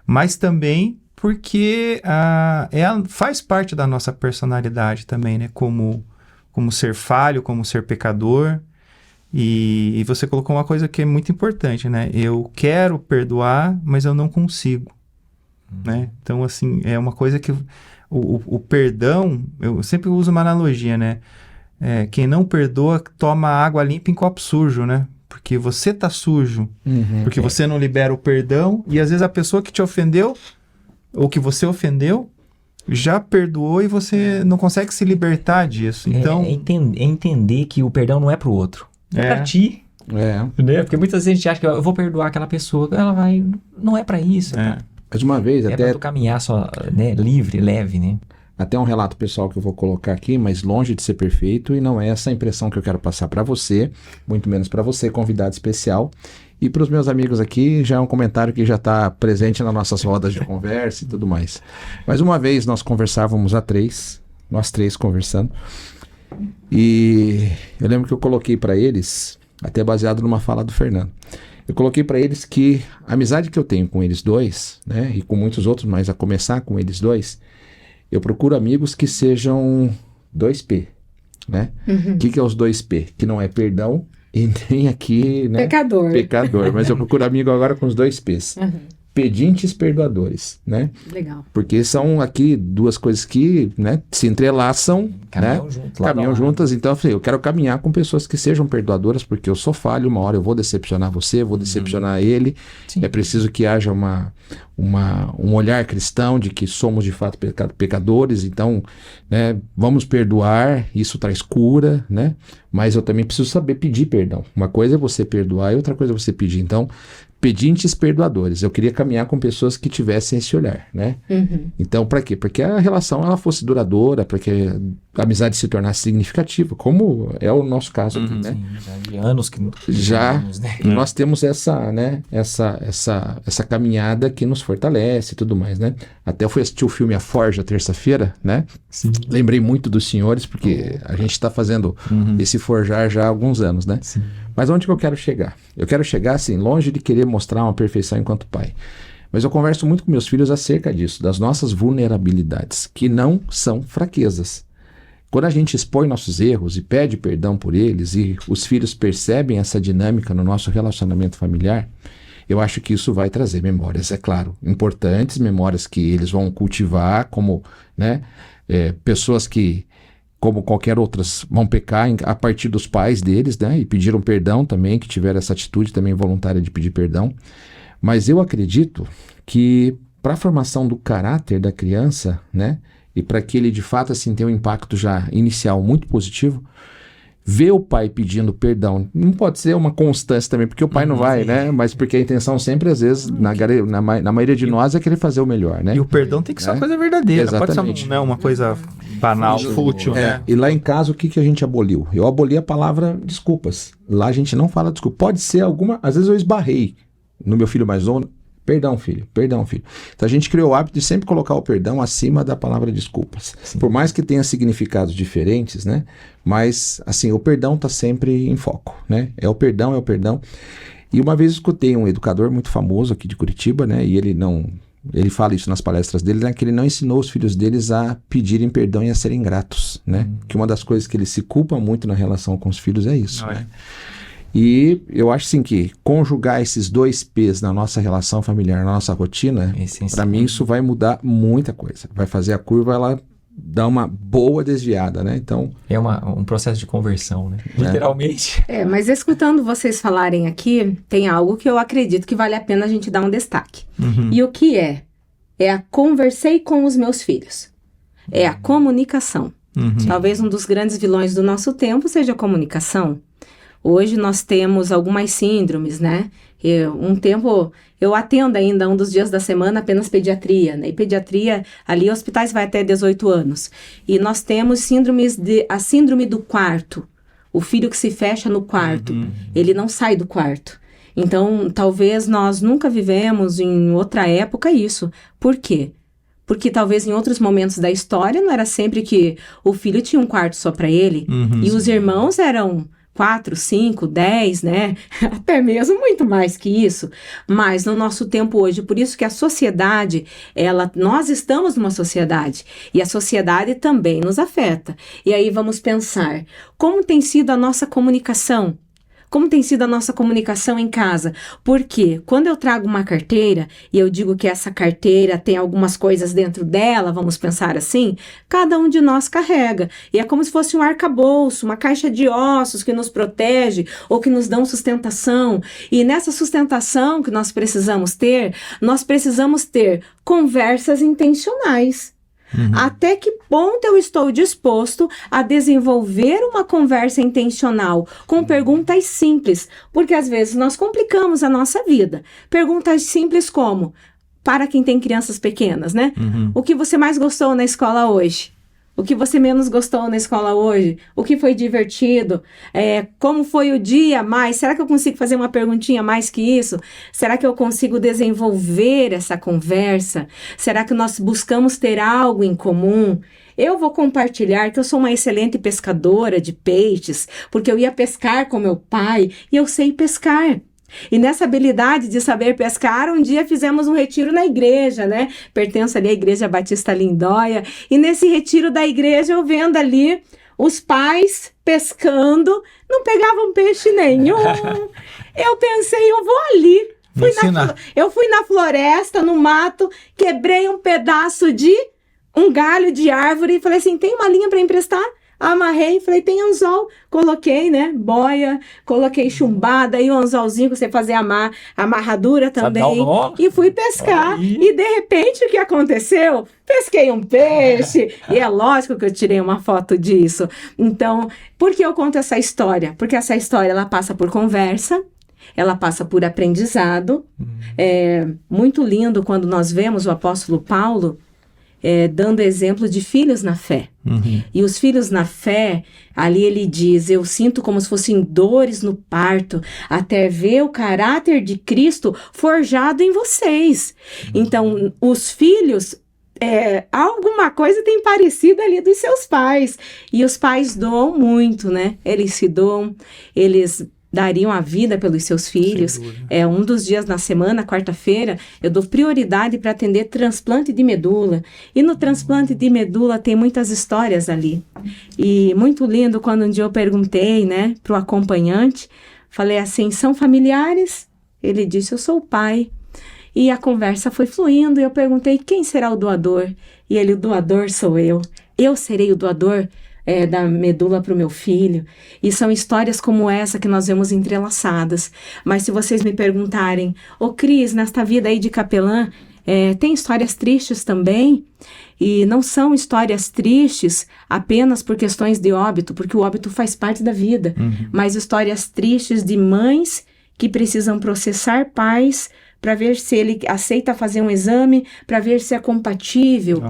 Speaker 3: Mas também porque faz parte da nossa personalidade também, né? Como ser falho, como ser pecador. E você colocou uma coisa que é muito importante, né? Eu quero perdoar, mas eu não consigo. Né? Então, assim, é uma coisa que o perdão, eu sempre uso uma analogia, né? Quem não perdoa toma água limpa em copo sujo, né? Porque você tá sujo, porque você não libera o perdão, e às vezes a pessoa que te ofendeu, ou que você ofendeu, já perdoou e você não consegue se libertar disso. Então,
Speaker 1: entender que o perdão não é pro outro, é pra ti. Né? Porque muitas vezes a gente acha que eu vou perdoar aquela pessoa, ela vai... Não é pra isso, cara.
Speaker 2: Mas uma vez,
Speaker 1: até pra tu caminhar só, né, livre, leve, né?
Speaker 2: Até um relato pessoal que eu vou colocar aqui, mas longe de ser perfeito, e não é essa a impressão que eu quero passar para você, muito menos para você, convidado especial. E para os meus amigos aqui, já é um comentário que já está presente nas nossas rodas de conversa e tudo mais. Mas uma vez nós conversávamos nós três conversando, e eu lembro que eu coloquei para eles, até baseado numa fala do Fernando, eu coloquei para eles que a amizade que eu tenho com eles dois, né, e com muitos outros, mas a começar com eles dois, eu procuro amigos que sejam 2P, né? O que é os 2P? Que não é perdão e nem aqui, né? Pecador, mas eu procuro amigo agora com os 2Ps. Pedintes perdoadores, né?
Speaker 4: Legal.
Speaker 2: Porque são aqui duas coisas que, né, se entrelaçam, caminham juntas. Então eu falei, eu quero caminhar com pessoas que sejam perdoadoras, porque eu sou falho, uma hora eu vou decepcionar você, vou decepcionar ele. Sim. É preciso que haja um olhar cristão de que somos de fato pecadores, então, né, vamos perdoar, isso traz cura, né? Mas eu também preciso saber pedir perdão. Uma coisa é você perdoar e outra coisa é você pedir. Então, pedintes perdoadores. Eu queria caminhar com pessoas que tivessem esse olhar, né? Então, para quê? Para que a relação ela fosse duradoura, para que a amizade se tornasse significativa, como é o nosso caso aqui, né?
Speaker 1: Sim, já de anos que
Speaker 2: Já
Speaker 1: vivemos, né?
Speaker 2: nós temos essa caminhada que nos fortalece e tudo mais, né? Até eu fui assistir o filme A Forja terça-feira, né?
Speaker 1: Sim.
Speaker 2: Lembrei muito dos senhores, porque a gente está fazendo esse forjar já há alguns anos, né?
Speaker 1: Sim.
Speaker 2: Mas onde que eu quero chegar? Eu quero chegar, assim, longe de querer mostrar uma perfeição enquanto pai. Mas eu converso muito com meus filhos acerca disso, das nossas vulnerabilidades, que não são fraquezas. Quando a gente expõe nossos erros e pede perdão por eles, e os filhos percebem essa dinâmica no nosso relacionamento familiar, eu acho que isso vai trazer memórias, é claro, importantes, memórias que eles vão cultivar como, né, pessoas que, como qualquer outras, vão pecar a partir dos pais deles, né, e pediram perdão também, que tiveram essa atitude também voluntária de pedir perdão. Mas eu acredito que para a formação do caráter da criança, né, e para que ele de fato assim tenha um impacto já inicial muito positivo, ver o pai pedindo perdão não pode ser uma constância também, porque o pai não vai, né? Mas porque a intenção sempre, às vezes, na maioria de nós, é querer fazer o melhor, né?
Speaker 3: E o perdão tem que ser uma coisa verdadeira,
Speaker 2: Exatamente.
Speaker 3: pode ser uma coisa banal, fútil, né?
Speaker 2: E lá em casa, o que a gente aboliu? Eu aboli a palavra desculpas. Lá a gente não fala desculpa. Pode ser às vezes eu esbarrei no meu filho mais novo. Perdão, filho. Então a gente criou o hábito de sempre colocar o perdão acima da palavra desculpas. Sim. Por mais que tenha significados diferentes, né? Mas, assim, o perdão está sempre em foco, né? É o perdão. E uma vez eu escutei um educador muito famoso aqui de Curitiba, né? E ele fala isso nas palestras dele, né? Que ele não ensinou os filhos deles a pedirem perdão e a serem gratos, né? Que uma das coisas que ele se culpa muito na relação com os filhos é isso, né? E eu acho assim que conjugar esses dois P's na nossa relação familiar, na nossa rotina, para mim isso vai mudar muita coisa. Vai fazer a curva ela dar uma boa desviada, né? Então
Speaker 1: é um processo de conversão, né? Literalmente.
Speaker 4: Mas escutando vocês falarem aqui, tem algo que eu acredito que vale a pena a gente dar um destaque. E o que é? É a conversei com os meus filhos. É a comunicação. Talvez um dos grandes vilões do nosso tempo seja a comunicação. Hoje nós temos algumas síndromes, né? Eu atendo ainda um dos dias da semana apenas pediatria, né? E pediatria, ali hospitais vai até 18 anos. E nós temos a síndrome do quarto. O filho que se fecha no quarto, ele não sai do quarto. Então, talvez nós nunca vivemos em outra época isso. Por quê? Porque talvez em outros momentos da história não era sempre que o filho tinha um quarto só para ele. E os irmãos eram 4, 5, 10, né? Até mesmo muito mais que isso. Mas no nosso tempo hoje, por isso que a sociedade, nós estamos numa sociedade e a sociedade também nos afeta. E aí vamos pensar, como tem sido a nossa comunicação? Como tem sido a nossa comunicação em casa? Porque quando eu trago uma carteira e eu digo que essa carteira tem algumas coisas dentro dela, vamos pensar assim, cada um de nós carrega. E é como se fosse um arcabouço, uma caixa de ossos que nos protege ou que nos dão sustentação. E nessa sustentação que nós precisamos ter conversas intencionais. Até que ponto eu estou disposto a desenvolver uma conversa intencional com perguntas simples? Porque às vezes nós complicamos a nossa vida. Perguntas simples como, para quem tem crianças pequenas, né? O que você mais gostou na escola hoje? O que você menos gostou na escola hoje? O que foi divertido? Como foi o dia mais? Será que eu consigo fazer uma perguntinha mais que isso? Será que eu consigo desenvolver essa conversa? Será que nós buscamos ter algo em comum? Eu vou compartilhar que eu sou uma excelente pescadora de peixes, porque eu ia pescar com meu pai e eu sei pescar. E nessa habilidade de saber pescar, um dia fizemos um retiro na igreja, né? Pertenço ali à Igreja Batista Lindóia. E nesse retiro da igreja, eu vendo ali os pais pescando, não pegavam peixe nenhum. Eu pensei, eu vou ali. Eu fui na floresta, no mato, quebrei um pedaço de um galho de árvore e falei assim, tem uma linha para emprestar? Amarrei, falei, tem anzol, coloquei, né, boia, coloquei chumbada e um anzolzinho pra você fazer amarradura também, e fui pescar, e de repente o que aconteceu? Pesquei um peixe, e é lógico que eu tirei uma foto disso. Então, por que eu conto essa história? Porque essa história, ela passa por conversa, ela passa por aprendizado. É muito lindo quando nós vemos o apóstolo Paulo, dando exemplo de filhos na fé. E os filhos na fé, ali ele diz, eu sinto como se fossem dores no parto, até ver o caráter de Cristo forjado em vocês. Então, os filhos, alguma coisa tem parecido ali dos seus pais. E os pais doam muito, né? Eles se doam, eles dariam a vida pelos seus filhos. Um dos dias na semana, quarta-feira, eu dou prioridade para atender transplante de medula. E no transplante de medula tem muitas histórias ali. E muito lindo quando um dia eu perguntei, né, para o acompanhante, falei assim, são familiares? Ele disse, eu sou o pai. E a conversa foi fluindo e eu perguntei, quem será o doador? E ele, o doador sou eu. Eu serei o doador da medula para o meu filho. E são histórias como essa que nós vemos entrelaçadas. Mas se vocês me perguntarem, Cris, nesta vida aí de capelã, tem histórias tristes também? E não são histórias tristes apenas por questões de óbito, porque o óbito faz parte da vida. Mas histórias tristes de mães que precisam processar pais para ver se ele aceita fazer um exame, para ver se é compatível.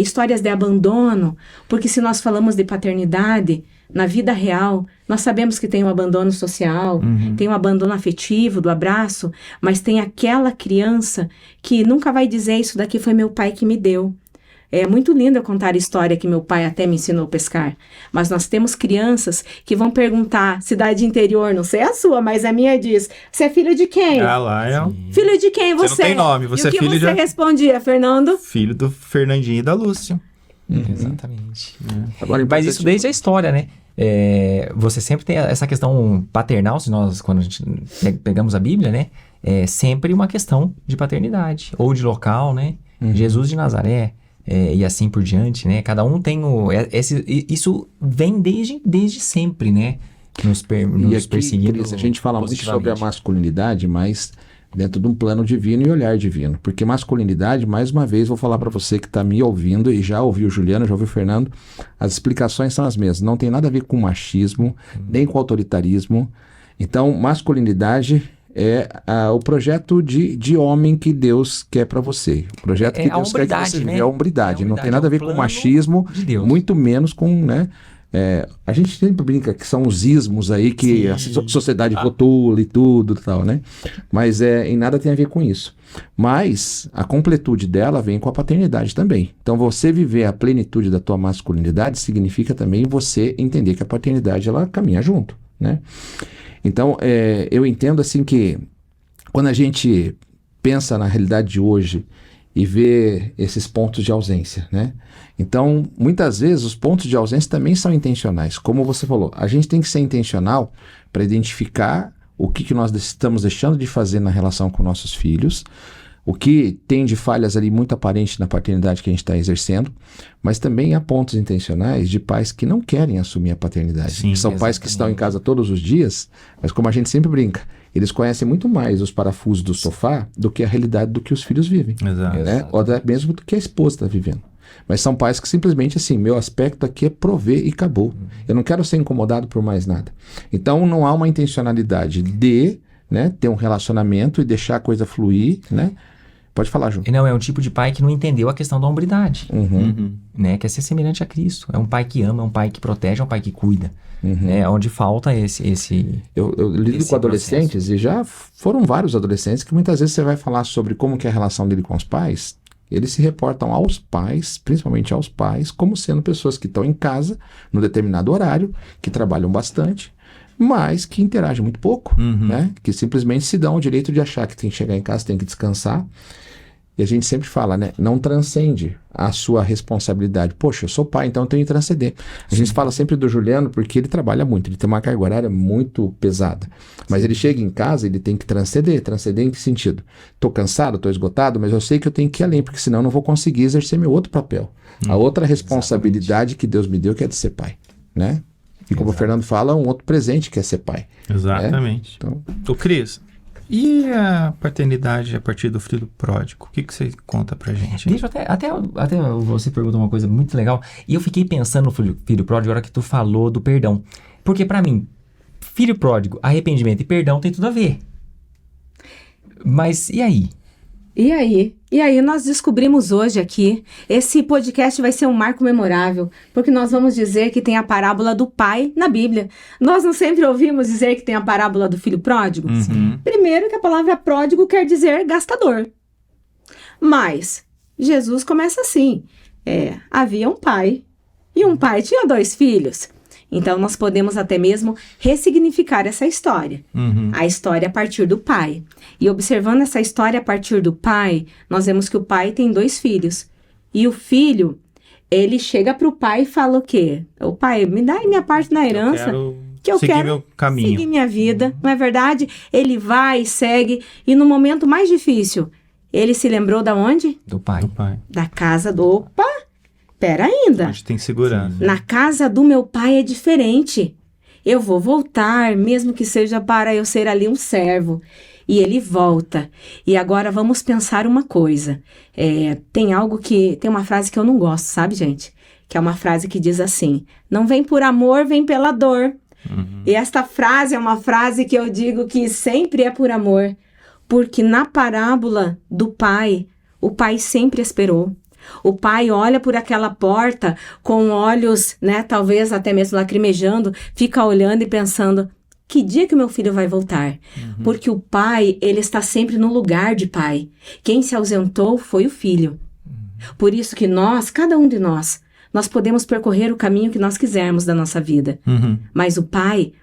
Speaker 4: Histórias de abandono, porque se nós falamos de paternidade, na vida real, nós sabemos que tem o abandono social, tem o abandono afetivo, do abraço, mas tem aquela criança que nunca vai dizer, isso daqui foi meu pai que me deu. É muito lindo eu contar a história que meu pai até me ensinou a pescar. Mas nós temos crianças que vão perguntar, cidade interior, não sei a sua, mas a minha diz, você é filho de quem? Filho de quem você?
Speaker 3: Você não tem nome, você
Speaker 4: é filho
Speaker 3: de...
Speaker 4: você respondia, Fernando?
Speaker 3: Filho do Fernandinho e da Lúcia.
Speaker 1: Exatamente.
Speaker 2: Agora,
Speaker 1: mas isso desde a história, né? Você sempre tem essa questão paternal, quando a gente pegamos a Bíblia, né? É sempre uma questão de paternidade, ou de local, né? Jesus de Nazaré. E assim por diante, né? Cada um tem isso vem desde sempre, né? Nos perseguindo.
Speaker 2: A gente fala muito sobre a masculinidade, mas dentro de um plano divino e olhar divino. Porque masculinidade, mais uma vez, vou falar para você que está me ouvindo e já ouviu o Juliano, já ouviu o Fernando, as explicações são as mesmas. Não tem nada a ver com machismo, nem com autoritarismo. Então, masculinidade é o projeto de homem que Deus quer para você. O projeto que Deus quer que você viva. É a hombridade. Não tem nada a ver com machismo, muito menos com, né? A gente sempre brinca que são os ismos aí que a sociedade rotula e tudo e tal, né? Mas em nada tem a ver com isso. Mas a completude dela vem com a paternidade também. Então você viver a plenitude da tua masculinidade significa também você entender que a paternidade ela caminha junto, né? Então, eu entendo assim que quando a gente pensa na realidade de hoje e vê esses pontos de ausência, né? Então, muitas vezes os pontos de ausência também são intencionais. Como você falou, a gente tem que ser intencional para identificar o que nós estamos deixando de fazer na relação com nossos filhos, o que tem de falhas ali muito aparente na paternidade que a gente está exercendo, mas também há pontos intencionais de pais que não querem assumir a paternidade. Sim, são pais que estão em casa todos os dias, mas como a gente sempre brinca, eles conhecem muito mais os parafusos do sofá do que a realidade do que os filhos vivem. Exato. Né? Ou até mesmo do que a esposa está vivendo. Mas são pais que simplesmente assim, meu aspecto aqui é prover e acabou. Eu não quero ser incomodado por mais nada. Então não há uma intencionalidade de, né, ter um relacionamento e deixar a coisa fluir, né? Pode falar, Ju.
Speaker 1: Não, é um tipo de pai que não entendeu a questão da hombridade, né? Quer ser semelhante a Cristo. É um pai que ama, é um pai que protege, é um pai que cuida. Né? Onde falta esse
Speaker 2: Eu lido com adolescentes e já foram vários adolescentes que muitas vezes você vai falar sobre como que é a relação dele com os pais, eles se reportam aos pais, principalmente aos pais, como sendo pessoas que estão em casa, num determinado horário, que trabalham bastante, mas que interagem muito pouco, né? Que simplesmente se dão o direito de achar que tem que chegar em casa, tem que descansar. E a gente sempre fala, né? Não transcende a sua responsabilidade. Poxa, eu sou pai, então eu tenho que transcender. A gente fala sempre do Juliano porque ele trabalha muito, ele tem uma carga horária muito pesada. Mas ele chega em casa, ele tem que transcender. Transcender em que sentido? Tô cansado, tô esgotado, mas eu sei que eu tenho que ir além, porque senão eu não vou conseguir exercer meu outro papel. A outra responsabilidade que Deus me deu, que é de ser pai, né? E como o Fernando fala, um outro presente que é ser pai.
Speaker 3: Exatamente.
Speaker 2: Né? Então...
Speaker 3: Ô, Cris, e a paternidade a partir do filho pródigo? O que você conta pra gente?
Speaker 1: Deixa até você perguntou uma coisa muito legal. E eu fiquei pensando no filho pródigo, a hora que tu falou do perdão. Porque pra mim, filho pródigo, arrependimento e perdão tem tudo a ver. Mas e aí?
Speaker 4: E aí? E aí nós descobrimos hoje aqui, esse podcast vai ser um marco memorável, porque nós vamos dizer que tem a parábola do pai na Bíblia. Nós não sempre ouvimos dizer que tem a parábola do filho pródigo?
Speaker 3: Uhum.
Speaker 4: Primeiro que a palavra pródigo quer dizer gastador. Mas Jesus começa assim, havia um pai, e um pai tinha 2 filhos. Então, nós podemos até mesmo ressignificar essa história.
Speaker 3: Uhum.
Speaker 4: A história a partir do pai. E observando essa história a partir do pai, nós vemos que o pai tem 2 filhos. E o filho, ele chega para o pai e fala o quê? O pai, me dá aí minha parte na herança, que eu
Speaker 3: seguir
Speaker 4: quero
Speaker 3: meu caminho.
Speaker 4: seguir minha vida. Não é verdade? Ele vai, segue, e no momento mais difícil, ele se lembrou da onde?
Speaker 1: Do pai.
Speaker 3: Do pai.
Speaker 4: Da casa do... Opa! Pera ainda.
Speaker 3: A gente tem segurança.
Speaker 4: Na casa do meu pai é diferente. Eu vou voltar, mesmo que seja para eu ser ali um servo. E ele volta. E agora vamos pensar uma coisa. Tem uma frase que eu não gosto, sabe, gente? Que é uma frase que diz assim: não vem por amor, vem pela dor.
Speaker 3: Uhum.
Speaker 4: E esta frase é uma frase que eu digo que sempre é por amor. Porque na parábola do pai, o pai sempre esperou. O pai olha por aquela porta com olhos, né, talvez até mesmo lacrimejando, fica olhando e pensando, que dia que o meu filho vai voltar?
Speaker 3: Uhum.
Speaker 4: Porque o pai, ele está sempre no lugar de pai. Quem se ausentou foi o filho. Por isso que nós, cada um de nós podemos percorrer o caminho que nós quisermos da nossa vida.
Speaker 3: Uhum.
Speaker 4: Mas o pai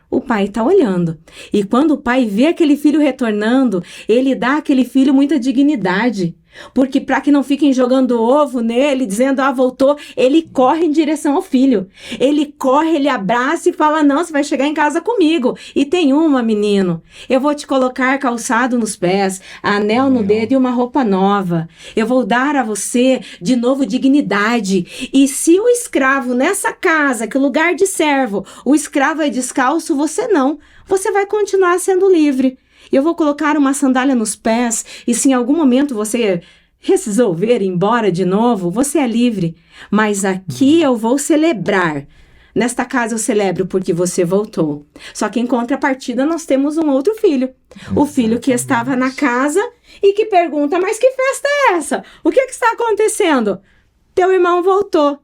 Speaker 4: está olhando. E quando o pai vê aquele filho retornando, ele dá àquele filho muita dignidade. Porque para que não fiquem jogando ovo nele, dizendo, voltou, ele corre em direção ao filho. Ele corre, ele abraça e fala, não, você vai chegar em casa comigo. E tem menino, eu vou te colocar calçado nos pés, anel no dedo e uma roupa nova. Eu vou dar a você, de novo, dignidade. E se o escravo nessa casa, que lugar de servo, o escravo é descalço, você não. Você vai continuar sendo livre. Eu vou colocar uma sandália nos pés e se em algum momento você resolver ir embora de novo, você é livre. Mas aqui eu vou celebrar. Nesta casa eu celebro porque você voltou. Só que em contrapartida nós temos um outro filho. O filho que estava na casa e que pergunta, mas que festa é essa? O que está acontecendo? Teu irmão voltou.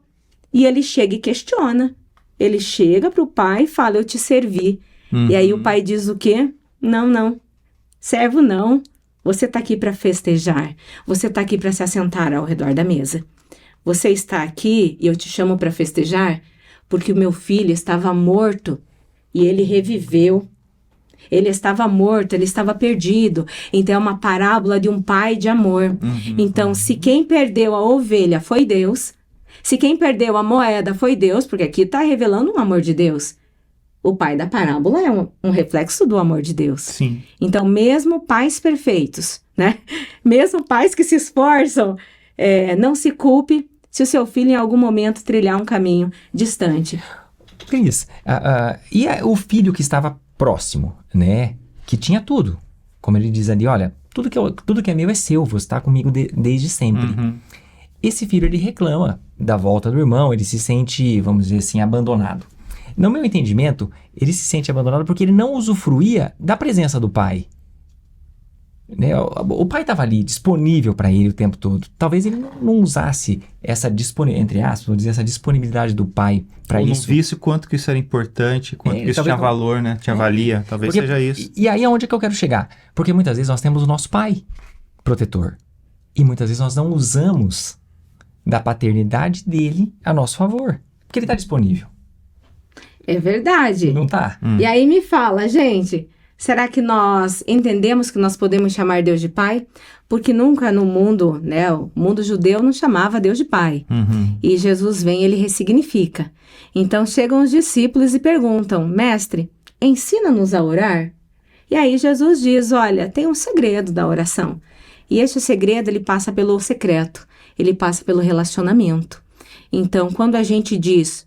Speaker 4: E ele chega e questiona. Ele chega para o pai e fala, eu te servi.
Speaker 3: Uhum.
Speaker 4: E aí o pai diz o quê? Não. Servo não, você está aqui para festejar, você está aqui para se assentar ao redor da mesa. Você está aqui e eu te chamo para festejar porque o meu filho estava morto e ele reviveu. Ele estava morto, ele estava perdido. Então é uma parábola de um pai de amor.
Speaker 3: Uhum.
Speaker 4: Então se quem perdeu a ovelha foi Deus, se quem perdeu a moeda foi Deus, porque aqui está revelando um amor de Deus. O pai da parábola é um reflexo do amor de Deus.
Speaker 3: Sim.
Speaker 4: Então, mesmo pais perfeitos, né? Mesmo pais que se esforçam, não se culpe se o seu filho em algum momento trilhar um caminho distante.
Speaker 1: Cris, o filho que estava próximo, né? Que tinha tudo. Como ele diz ali, olha, tudo que é meu é seu, você está comigo desde sempre.
Speaker 3: Uhum.
Speaker 1: Esse filho, ele reclama da volta do irmão, ele se sente, vamos dizer assim, abandonado. No meu entendimento, ele se sente abandonado porque ele não usufruía da presença do pai. Né? O pai estava ali, disponível para ele o tempo todo. Talvez ele não usasse essa disponibilidade, entre aspas, vou dizer, essa disponibilidade do pai para isso.
Speaker 3: Ou não visse quanto que isso era importante, quanto que isso tinha valor, né? Tinha valia, talvez seja isso.
Speaker 1: E aí aonde é que eu quero chegar? Porque muitas vezes nós temos o nosso pai protetor. E muitas vezes nós não usamos da paternidade dele a nosso favor. Porque ele está disponível.
Speaker 4: É verdade.
Speaker 1: Não tá?
Speaker 4: E aí me fala, gente, será que nós entendemos que nós podemos chamar Deus de pai? Porque nunca no mundo, né, o mundo judeu não chamava Deus de pai.
Speaker 3: Uhum.
Speaker 4: E Jesus vem, ele ressignifica. Então chegam os discípulos e perguntam, mestre, ensina-nos a orar? E aí Jesus diz, olha, tem um segredo da oração. E este segredo, ele passa pelo secreto, ele passa pelo relacionamento. Então, quando a gente diz,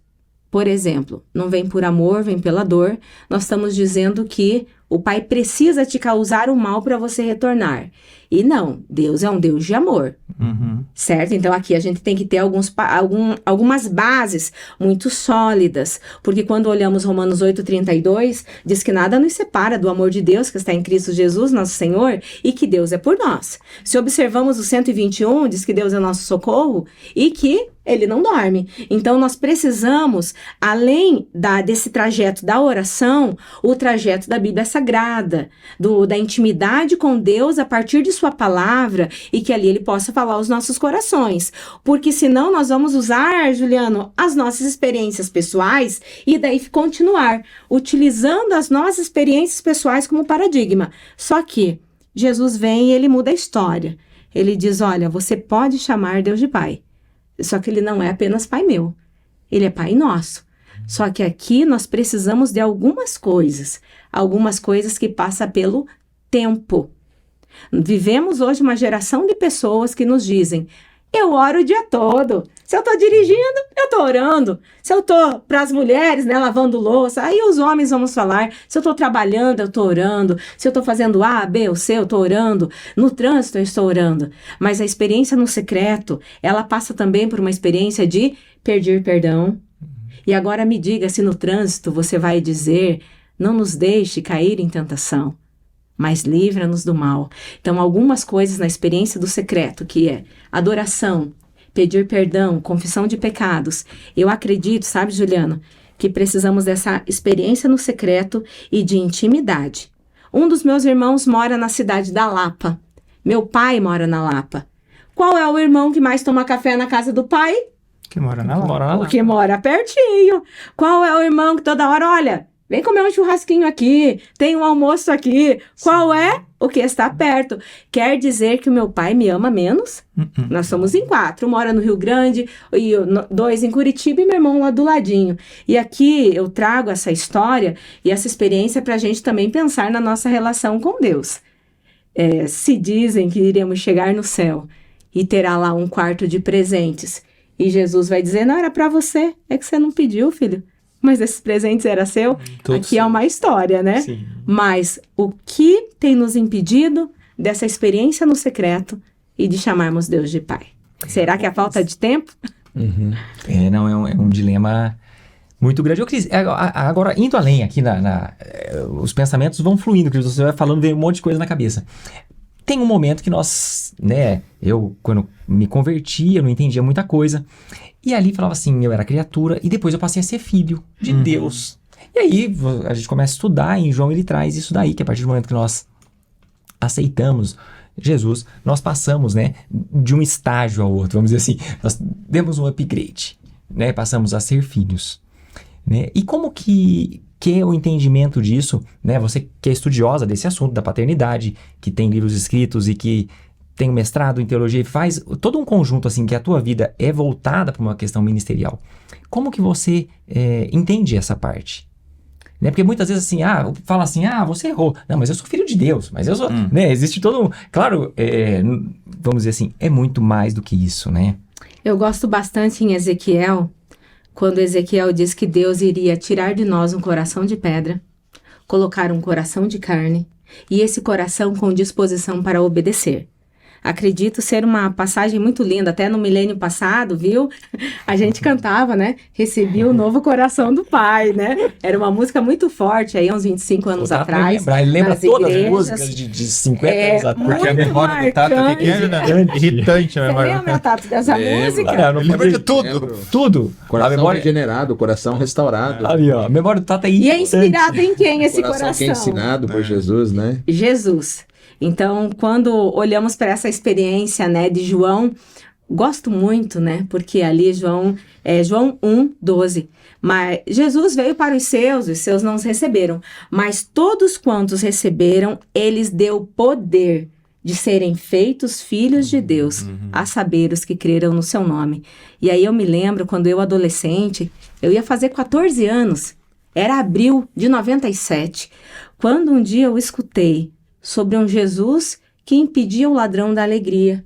Speaker 4: por exemplo, não vem por amor, vem pela dor, nós estamos dizendo que o pai precisa te causar o mal para você retornar. E não, Deus é um Deus de amor. Certo? Então aqui a gente tem que ter algumas bases muito sólidas, porque quando olhamos Romanos 8:32, diz que nada nos separa do amor de Deus que está em Cristo Jesus, nosso Senhor, e que Deus é por nós. Se observamos o 121, diz que Deus é nosso socorro e que Ele não dorme. Então nós precisamos, além desse trajeto da oração, o trajeto da Bíblia Sagrada, da intimidade com Deus a partir de sua palavra, e que ali Ele possa falar aos nossos corações. Porque senão nós vamos usar, Juliano, as nossas experiências pessoais e daí continuar utilizando as nossas experiências pessoais como paradigma. Só que Jesus vem e Ele muda a história. Ele diz, olha, você pode chamar Deus de Pai. Só que Ele não é apenas Pai meu. Ele é Pai nosso. Só que aqui nós precisamos de algumas coisas que passam pelo tempo. Vivemos hoje uma geração de pessoas que nos dizem, eu oro o dia todo. Se eu estou dirigindo, eu estou orando. Se eu estou para as mulheres, né, lavando louça, aí os homens vamos falar. Se eu estou trabalhando, eu estou orando. Se eu estou fazendo A, B ou C, eu estou orando. No trânsito, eu estou orando. Mas a experiência no secreto, ela passa também por uma experiência de pedir perdão. E agora me diga se no trânsito você vai dizer, não nos deixe cair em tentação, mas livra-nos do mal. Então, algumas coisas na experiência do secreto, que é adoração, pedir perdão, confissão de pecados. Eu acredito, sabe, Juliano, que precisamos dessa experiência no secreto e de intimidade. Um dos meus irmãos mora na cidade da Lapa. Meu pai mora na Lapa. Qual é o irmão que mais toma café na casa do pai?
Speaker 3: Que mora na Lapa.
Speaker 4: O que mora pertinho. Qual é o irmão que toda hora, olha, vem comer um churrasquinho aqui, tem um almoço aqui. Qual é? O que está perto. Quer dizer que o meu pai me ama menos? Nós somos em 4. Mora no Rio Grande, e 2 em Curitiba e meu irmão lá do ladinho. E aqui eu trago essa história e essa experiência para a gente também pensar na nossa relação com Deus. Se dizem que iremos chegar no céu e terá lá um quarto de presentes. E Jesus vai dizer, não, era para você, é que você não pediu, filho. Mas esses presentes eram seu. Aqui é uma história, né?
Speaker 1: Sim.
Speaker 4: Mas o que tem nos impedido dessa experiência no secreto e de chamarmos Deus de Pai? Será que é a falta de tempo?
Speaker 1: Não, é um dilema muito grande. Eu, Cris, agora, indo além aqui, os pensamentos vão fluindo, Cris, você vai falando, vem um monte de coisa na cabeça. Tem um momento que nós, né, eu quando me converti, eu não entendia muita coisa. E ali falava assim, eu era criatura, e depois eu passei a ser filho de Deus. E aí a gente começa a estudar, e em João ele traz isso daí, que a partir do momento que nós aceitamos Jesus, nós passamos, né, de um estágio ao outro, vamos dizer assim, nós demos um upgrade, né, passamos a ser filhos. Né? E como que é o entendimento disso, né? Você que é estudiosa desse assunto da paternidade, que tem livros escritos e que tem um mestrado em teologia e faz todo um conjunto assim, que a tua vida é voltada para uma questão ministerial. Como que você entende essa parte? Né? Porque muitas vezes assim, fala assim, você errou. Não, mas eu sou filho de Deus, mas eu sou... Né? Existe todo um... Claro, vamos dizer assim, é muito mais do que isso, né?
Speaker 4: Eu gosto bastante em Ezequiel, quando Ezequiel diz que Deus iria tirar de nós um coração de pedra, colocar um coração de carne, e esse coração com disposição para obedecer. Acredito ser uma passagem muito linda, até no milênio passado, viu? A gente cantava, né? Recebi o novo coração do Pai, né? Era uma música muito forte, aí uns 25 anos atrás.
Speaker 1: Ele lembra todas
Speaker 4: igrejas.
Speaker 1: As músicas de 50 anos atrás.
Speaker 3: Porque a memória do Tato é pequena, né? Irritante a
Speaker 4: Você
Speaker 3: memória.
Speaker 4: lembra, Tato, dessa música?
Speaker 3: Lembra de tudo.
Speaker 1: Tudo.
Speaker 2: Coração
Speaker 1: a memória...
Speaker 2: regenerado, coração restaurado.
Speaker 1: Ali, ó, a memória do Tato é
Speaker 4: E é inspirado em quem esse
Speaker 2: coração que é ensinado por Jesus, né?
Speaker 4: Jesus. Então, quando olhamos para essa experiência, né, de João, gosto muito, né, porque ali João 1:12, mas Jesus veio para os seus não os receberam, mas todos quantos receberam, eles deu poder de serem feitos filhos de Deus, a saber, os que creram no seu nome. E aí eu me lembro, quando eu adolescente, eu ia fazer 14 anos, era abril de 97, quando um dia eu escutei sobre um Jesus que impedia o ladrão da alegria.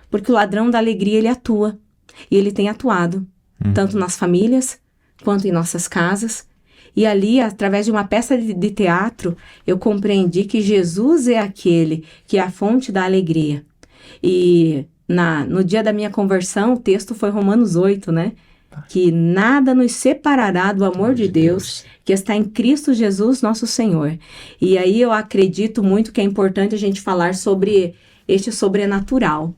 Speaker 4: Porque o ladrão da alegria, ele atua. E ele tem atuado. Tanto nas famílias, quanto em nossas casas. E ali, através de uma peça de teatro, eu compreendi que Jesus é aquele que é a fonte da alegria. E no dia da minha conversão, o texto foi Romanos 8, né? Que nada nos separará do amor de Deus, que está em Cristo Jesus, nosso Senhor. E aí eu acredito muito que é importante a gente falar sobre este sobrenatural.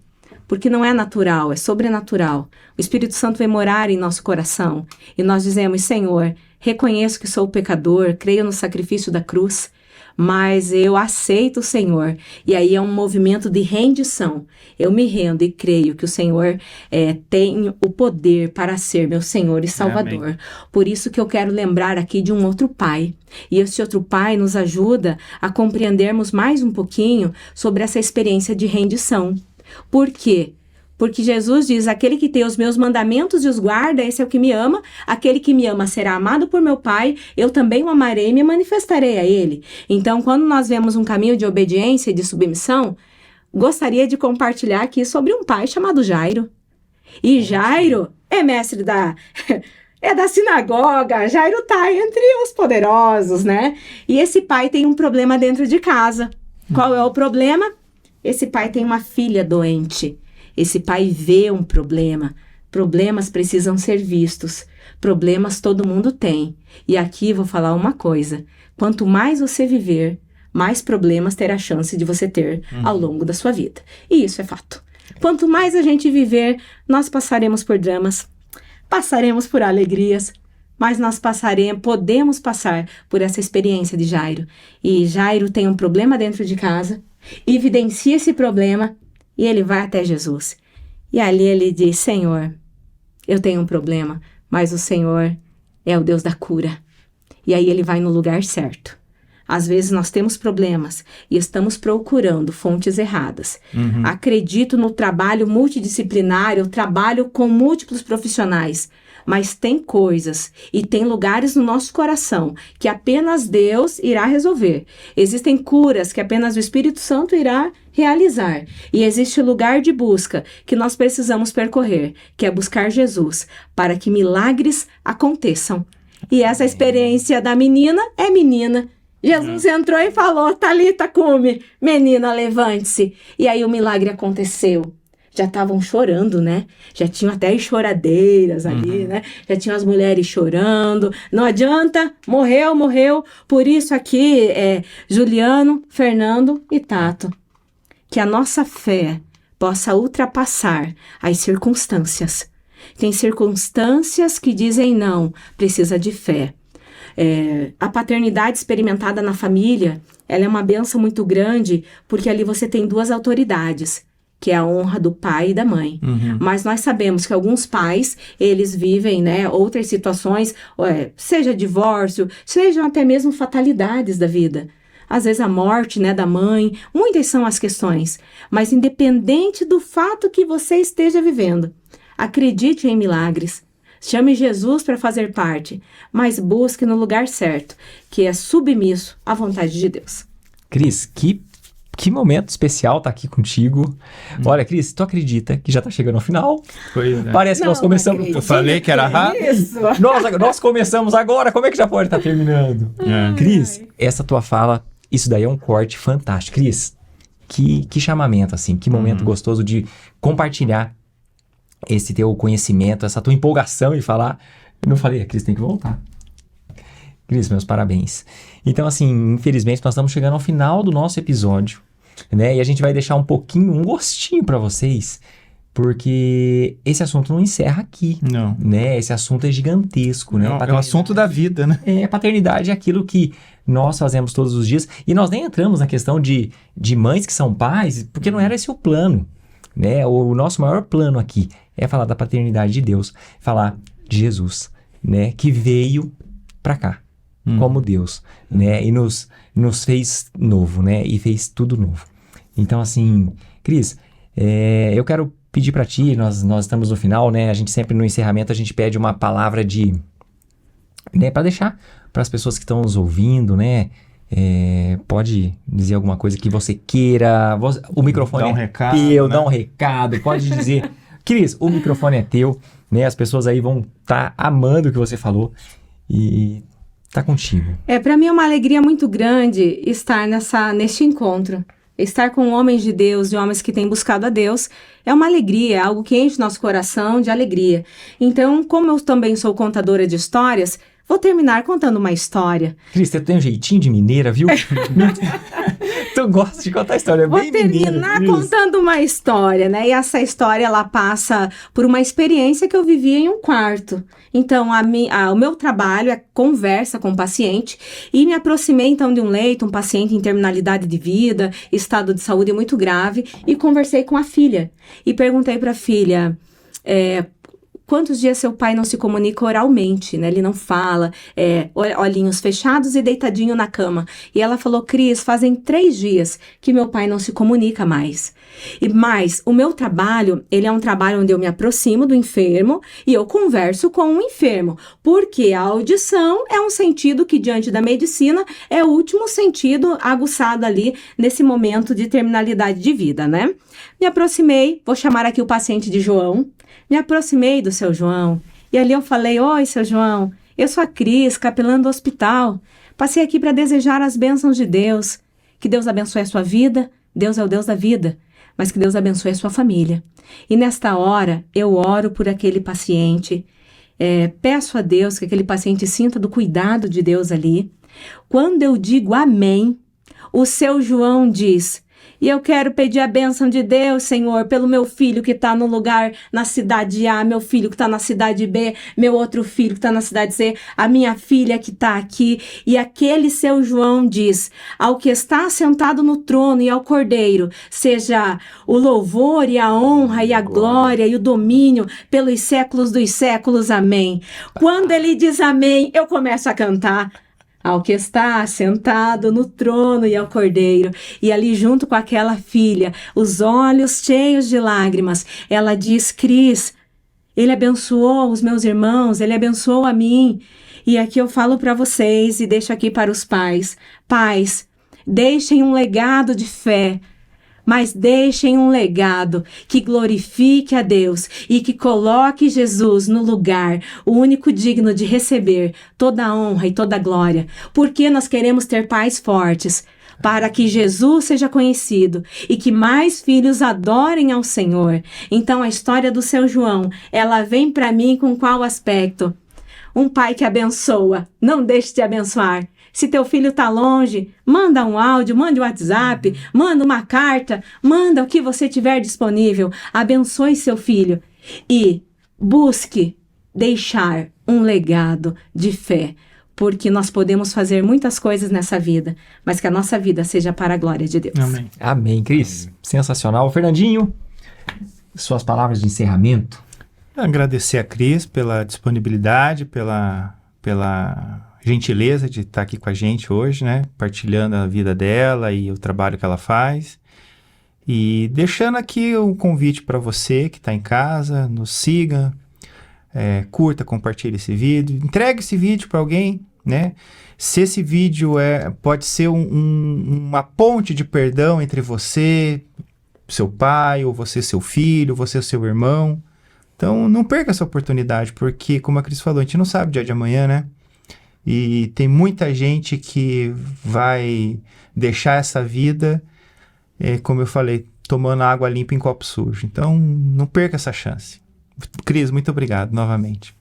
Speaker 4: Porque não é natural, é sobrenatural. O Espírito Santo vem morar em nosso coração. E nós dizemos, Senhor, reconheço que sou pecador, creio no sacrifício da cruz, mas eu aceito o Senhor. E aí é um movimento de rendição. Eu me rendo e creio que o Senhor tem o poder para ser meu Senhor e Salvador.
Speaker 3: Amém.
Speaker 4: Por isso que eu quero lembrar aqui de um outro pai. E esse outro pai nos ajuda a compreendermos mais um pouquinho sobre essa experiência de rendição. Por quê? Porque Jesus diz, aquele que tem os meus mandamentos e os guarda, esse é o que me ama. Aquele que me ama será amado por meu Pai, eu também o amarei e me manifestarei a ele. Então, quando nós vemos um caminho de obediência e de submissão, gostaria de compartilhar aqui sobre um pai chamado Jairo. E Jairo é mestre da sinagoga, Jairo está entre os poderosos, né? E esse pai tem um problema dentro de casa. Qual é o problema? Esse pai tem uma filha doente. Esse pai vê um problema. Problemas precisam ser vistos. Problemas todo mundo tem. E aqui vou falar uma coisa. Quanto mais você viver, mais problemas terá chance de você ter ao longo da sua vida. E isso é fato. Quanto mais a gente viver, nós passaremos por dramas, passaremos por alegrias, mas nós podemos passar por essa experiência de Jairo. E Jairo tem um problema dentro de casa, evidencia esse problema, e ele vai até Jesus. E ali ele diz, Senhor, eu tenho um problema, mas o Senhor é o Deus da cura. E aí ele vai no lugar certo. Às vezes nós temos problemas e estamos procurando fontes erradas. Acredito no trabalho multidisciplinar, eu trabalho com múltiplos profissionais, mas tem coisas e tem lugares no nosso coração que apenas Deus irá resolver. Existem curas que apenas o Espírito Santo irá realizar. E existe lugar de busca que nós precisamos percorrer, que é buscar Jesus, para que milagres aconteçam. E essa experiência da menina é menina. Jesus entrou e falou, Talita cumi, menina, levante-se. E aí o milagre aconteceu. Já estavam chorando, né? Já tinham até as choradeiras ali, né? Já tinham as mulheres chorando. Não adianta, morreu. Por isso aqui Juliano, Fernando e Tato. Que a nossa fé possa ultrapassar as circunstâncias. Tem circunstâncias que dizem não, precisa de fé. A paternidade experimentada na família, ela é uma bênção muito grande, porque ali você tem duas autoridades, que é a honra do pai e da mãe. Mas nós sabemos que alguns pais, eles vivem, né, outras situações, seja divórcio, sejam até mesmo fatalidades da vida. Às vezes a morte, né, da mãe, muitas são as questões. Mas independente do fato que você esteja vivendo, acredite em milagres. Chame Jesus para fazer parte, mas busque no lugar certo, que é submisso à vontade de Deus.
Speaker 1: Cris, que momento especial tá aqui contigo. Olha, Cris, tu acredita que já tá chegando ao final?
Speaker 3: Pois é.
Speaker 1: Parece que nós começamos...
Speaker 3: Eu falei que era rápido.
Speaker 4: Isso.
Speaker 1: Nós começamos agora, como é que já pode estar terminando? Cris, essa tua fala, isso daí é um corte fantástico. Cris, que chamamento, assim, que momento gostoso de compartilhar esse teu conhecimento, essa tua empolgação em falar. Eu não falei, a Cris tem que voltar. Cris, meus parabéns. Então, assim, infelizmente, nós estamos chegando ao final do nosso episódio, né? E a gente vai deixar um gostinho para vocês, porque esse assunto não encerra aqui.
Speaker 3: Não.
Speaker 1: Né? Esse assunto é gigantesco, né?
Speaker 3: É o assunto da vida, né?
Speaker 1: Paternidade é aquilo que nós fazemos todos os dias. E nós nem entramos na questão de mães que são pais, porque não era esse o plano, né? O nosso maior plano aqui é falar da paternidade de Deus, falar de Jesus, né? Que veio para cá como Deus, né? E nos fez novo, né? E fez tudo novo. Então, assim, Cris, eu quero pedir para ti, nós estamos no final, né? A gente sempre no encerramento, a gente pede uma palavra né? Para deixar para as pessoas que estão nos ouvindo, né? Pode dizer alguma coisa que você queira. O microfone
Speaker 3: dá um
Speaker 1: é
Speaker 3: recado,
Speaker 1: teu,
Speaker 3: né?
Speaker 1: dá um recado, pode dizer. Cris, o microfone é teu, né? As pessoas aí vão estar amando o que você falou. E Tá contigo.
Speaker 4: Para mim é uma alegria muito grande estar neste encontro. Estar com homens de Deus e homens que têm buscado a Deus é uma alegria, é algo que enche nosso coração de alegria. Então, como eu também sou contadora de histórias, vou terminar contando uma história.
Speaker 1: Cris, você tem um jeitinho de mineira, viu? Tu gosta de contar história, é
Speaker 4: Vou
Speaker 1: bem mineira.
Speaker 4: terminar
Speaker 1: Cris.
Speaker 4: contando uma história, né? E essa história, ela passa por uma experiência que eu vivi em um quarto. Então, o meu trabalho é conversa com o paciente e me aproximei, então, de um leito, um paciente em terminalidade de vida, estado de saúde muito grave, e conversei com a filha. E perguntei para a filha... quantos dias seu pai não se comunica oralmente, né? Ele não fala, olhinhos fechados e deitadinho na cama. E ela falou, Cris, fazem 3 dias que meu pai não se comunica mais. Mas o meu trabalho, ele é um trabalho onde eu me aproximo do enfermo e eu converso com o enfermo. Porque a audição é um sentido que, diante da medicina, é o último sentido aguçado ali nesse momento de terminalidade de vida, né? Me aproximei, vou chamar aqui o paciente de João. Me aproximei do seu João e ali eu falei, oi, seu João, eu sou a Cris, capelã do hospital. Passei aqui para desejar as bênçãos de Deus. Que Deus abençoe a sua vida, Deus é o Deus da vida, mas que Deus abençoe a sua família. E nesta hora eu oro por aquele paciente, peço a Deus que aquele paciente sinta do cuidado de Deus ali. Quando eu digo amém, o seu João diz... E eu quero pedir a bênção de Deus, Senhor, pelo meu filho que está no lugar na cidade A, meu filho que está na cidade B, meu outro filho que está na cidade C, a minha filha que está aqui. E aquele seu João diz, ao que está sentado no trono e ao Cordeiro, seja o louvor e a honra e a glória e o domínio pelos séculos dos séculos. Amém. Quando ele diz amém, eu começo a cantar. Ao que está sentado no trono e ao Cordeiro. E ali junto com aquela filha, os olhos cheios de lágrimas, ela diz, Cris, ele abençoou os meus irmãos, ele abençoou a mim. E aqui eu falo para vocês e deixo aqui para os pais. Pais, deixem um legado de fé, mas deixem um legado que glorifique a Deus e que coloque Jesus no lugar, o único digno de receber toda a honra e toda a glória, porque nós queremos ter pais fortes, para que Jesus seja conhecido e que mais filhos adorem ao Senhor. Então a história do seu João, ela vem para mim com qual aspecto? Um pai que abençoa, não deixe de abençoar. Se teu filho está longe, manda um áudio, manda um WhatsApp, manda uma carta, manda o que você tiver disponível. Abençoe seu filho e busque deixar um legado de fé, porque nós podemos fazer muitas coisas nessa vida, mas que a nossa vida seja para a glória de Deus.
Speaker 3: Amém.
Speaker 1: Amém, Cris. Sensacional. Fernandinho, suas palavras de encerramento.
Speaker 3: Agradecer a Cris pela disponibilidade, pela gentileza de estar aqui com a gente hoje, né? Partilhando a vida dela e o trabalho que ela faz. E deixando aqui um convite para você que está em casa, nos siga, curta, compartilhe esse vídeo, entregue esse vídeo para alguém, né? Se esse vídeo pode ser uma ponte de perdão entre você, seu pai, ou você, seu filho, você, seu irmão. Então, não perca essa oportunidade, porque, como a Cris falou, a gente não sabe o dia de amanhã, né? E tem muita gente que vai deixar essa vida, como eu falei, tomando água limpa em copo sujo. Então, não perca essa chance. Cris, muito obrigado novamente.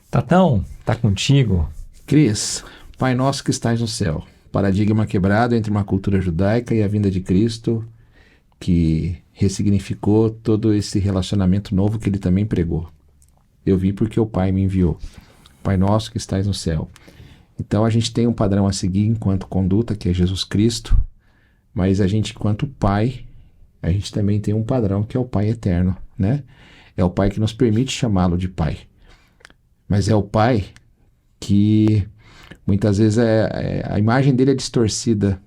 Speaker 1: Tatão, tá contigo.
Speaker 2: Cris, Pai nosso que estás no céu, paradigma quebrado entre uma cultura judaica e a vinda de Cristo, que ressignificou todo esse relacionamento novo que ele também pregou. Eu vim porque o Pai me enviou. Pai nosso que estás no céu. Então a gente tem um padrão a seguir enquanto conduta, que é Jesus Cristo, mas a gente, enquanto Pai, a gente também tem um padrão que é o Pai eterno, né? É o Pai que nos permite chamá-lo de Pai. Mas é o Pai que muitas vezes a imagem dele é distorcida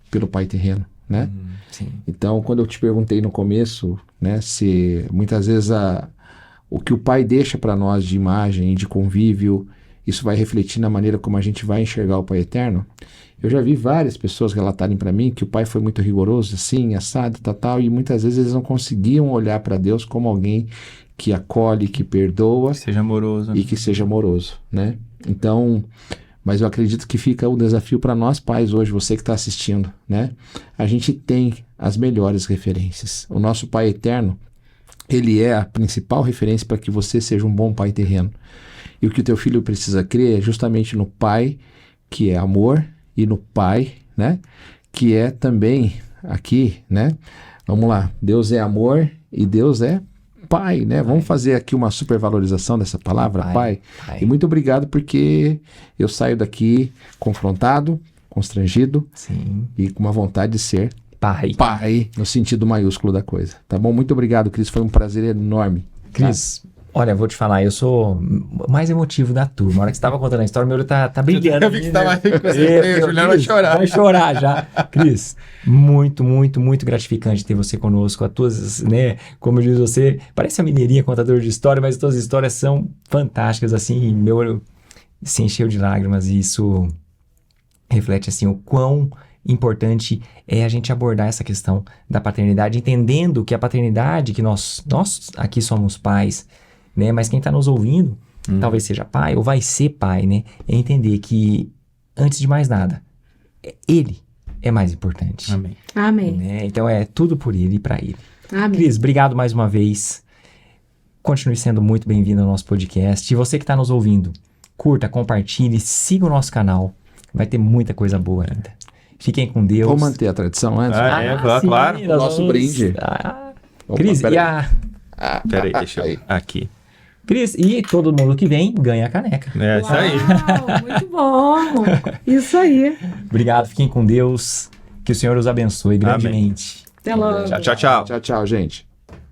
Speaker 2: pelo Pai terreno, né?
Speaker 1: Sim.
Speaker 2: Então, quando eu te perguntei no começo, né, se muitas vezes o que o Pai deixa para nós de imagem, de convívio, isso vai refletir na maneira como a gente vai enxergar o Pai eterno. Eu já vi várias pessoas relatarem para mim que o Pai foi muito rigoroso, assim, assado, tal, e muitas vezes eles não conseguiam olhar para Deus como alguém que acolhe, que perdoa,
Speaker 3: Seja amoroso.
Speaker 2: e que seja amoroso, né? Então, Mas eu acredito que fica o desafio para nós pais hoje, você que está assistindo, né? A gente tem as melhores referências. O nosso Pai Eterno, ele é a principal referência para que você seja um bom pai terreno. E o que o teu filho precisa crer é justamente no Pai, que é amor, e no Pai, né? Que é também aqui, né? Vamos lá, Deus é amor e Deus é Pai, né? Vamos fazer aqui uma supervalorização dessa palavra, pai. E muito obrigado, porque eu saio daqui confrontado, constrangido,
Speaker 1: Sim.
Speaker 2: e com uma vontade de ser
Speaker 1: Pai.
Speaker 2: pai, no sentido maiúsculo da coisa. Tá bom? Muito obrigado, Cris. Foi um prazer enorme.
Speaker 1: Cris, olha, vou te falar, eu sou o mais emotivo da turma. Na hora que você estava contando a história, meu olho tá brilhando.
Speaker 2: Eu vi que você tava o Juliano vai chorar.
Speaker 1: Vai chorar já. Cris, muito, muito, muito gratificante ter você conosco. As tuas, né, como diz você, parece a mineirinha contador de história, mas as tuas histórias são fantásticas, assim, meu olho se encheu de lágrimas, e isso reflete, assim, o quão importante é a gente abordar essa questão da paternidade, entendendo que a paternidade, que nós aqui somos pais, né? Mas quem está nos ouvindo, talvez seja pai ou vai ser pai, né? É entender que, antes de mais nada, ele é mais importante.
Speaker 3: Amém.
Speaker 4: Amém.
Speaker 1: Né? Então é tudo por ele e para ele.
Speaker 4: Amém.
Speaker 1: Cris, obrigado mais uma vez. Continue sendo muito bem-vindo ao nosso podcast. E você que está nos ouvindo, curta, compartilhe, siga o nosso canal. Vai ter muita coisa boa ainda. Fiquem com Deus.
Speaker 2: Vou manter a tradição antes.
Speaker 1: sim,
Speaker 3: Claro.
Speaker 1: nós
Speaker 2: Nosso
Speaker 1: vamos-
Speaker 2: brinde. Opa,
Speaker 1: Cris,
Speaker 2: peraí.
Speaker 1: e a...
Speaker 3: Peraí, deixa eu... Aqui.
Speaker 1: Cris, e todo mundo que vem ganha a caneca.
Speaker 3: É isso aí.
Speaker 4: Uau, muito bom. Isso aí.
Speaker 1: Obrigado, fiquem com Deus. Que o Senhor os abençoe grandemente.
Speaker 4: Até logo.
Speaker 3: Tchau, tchau, tchau.
Speaker 2: Tchau, tchau, gente.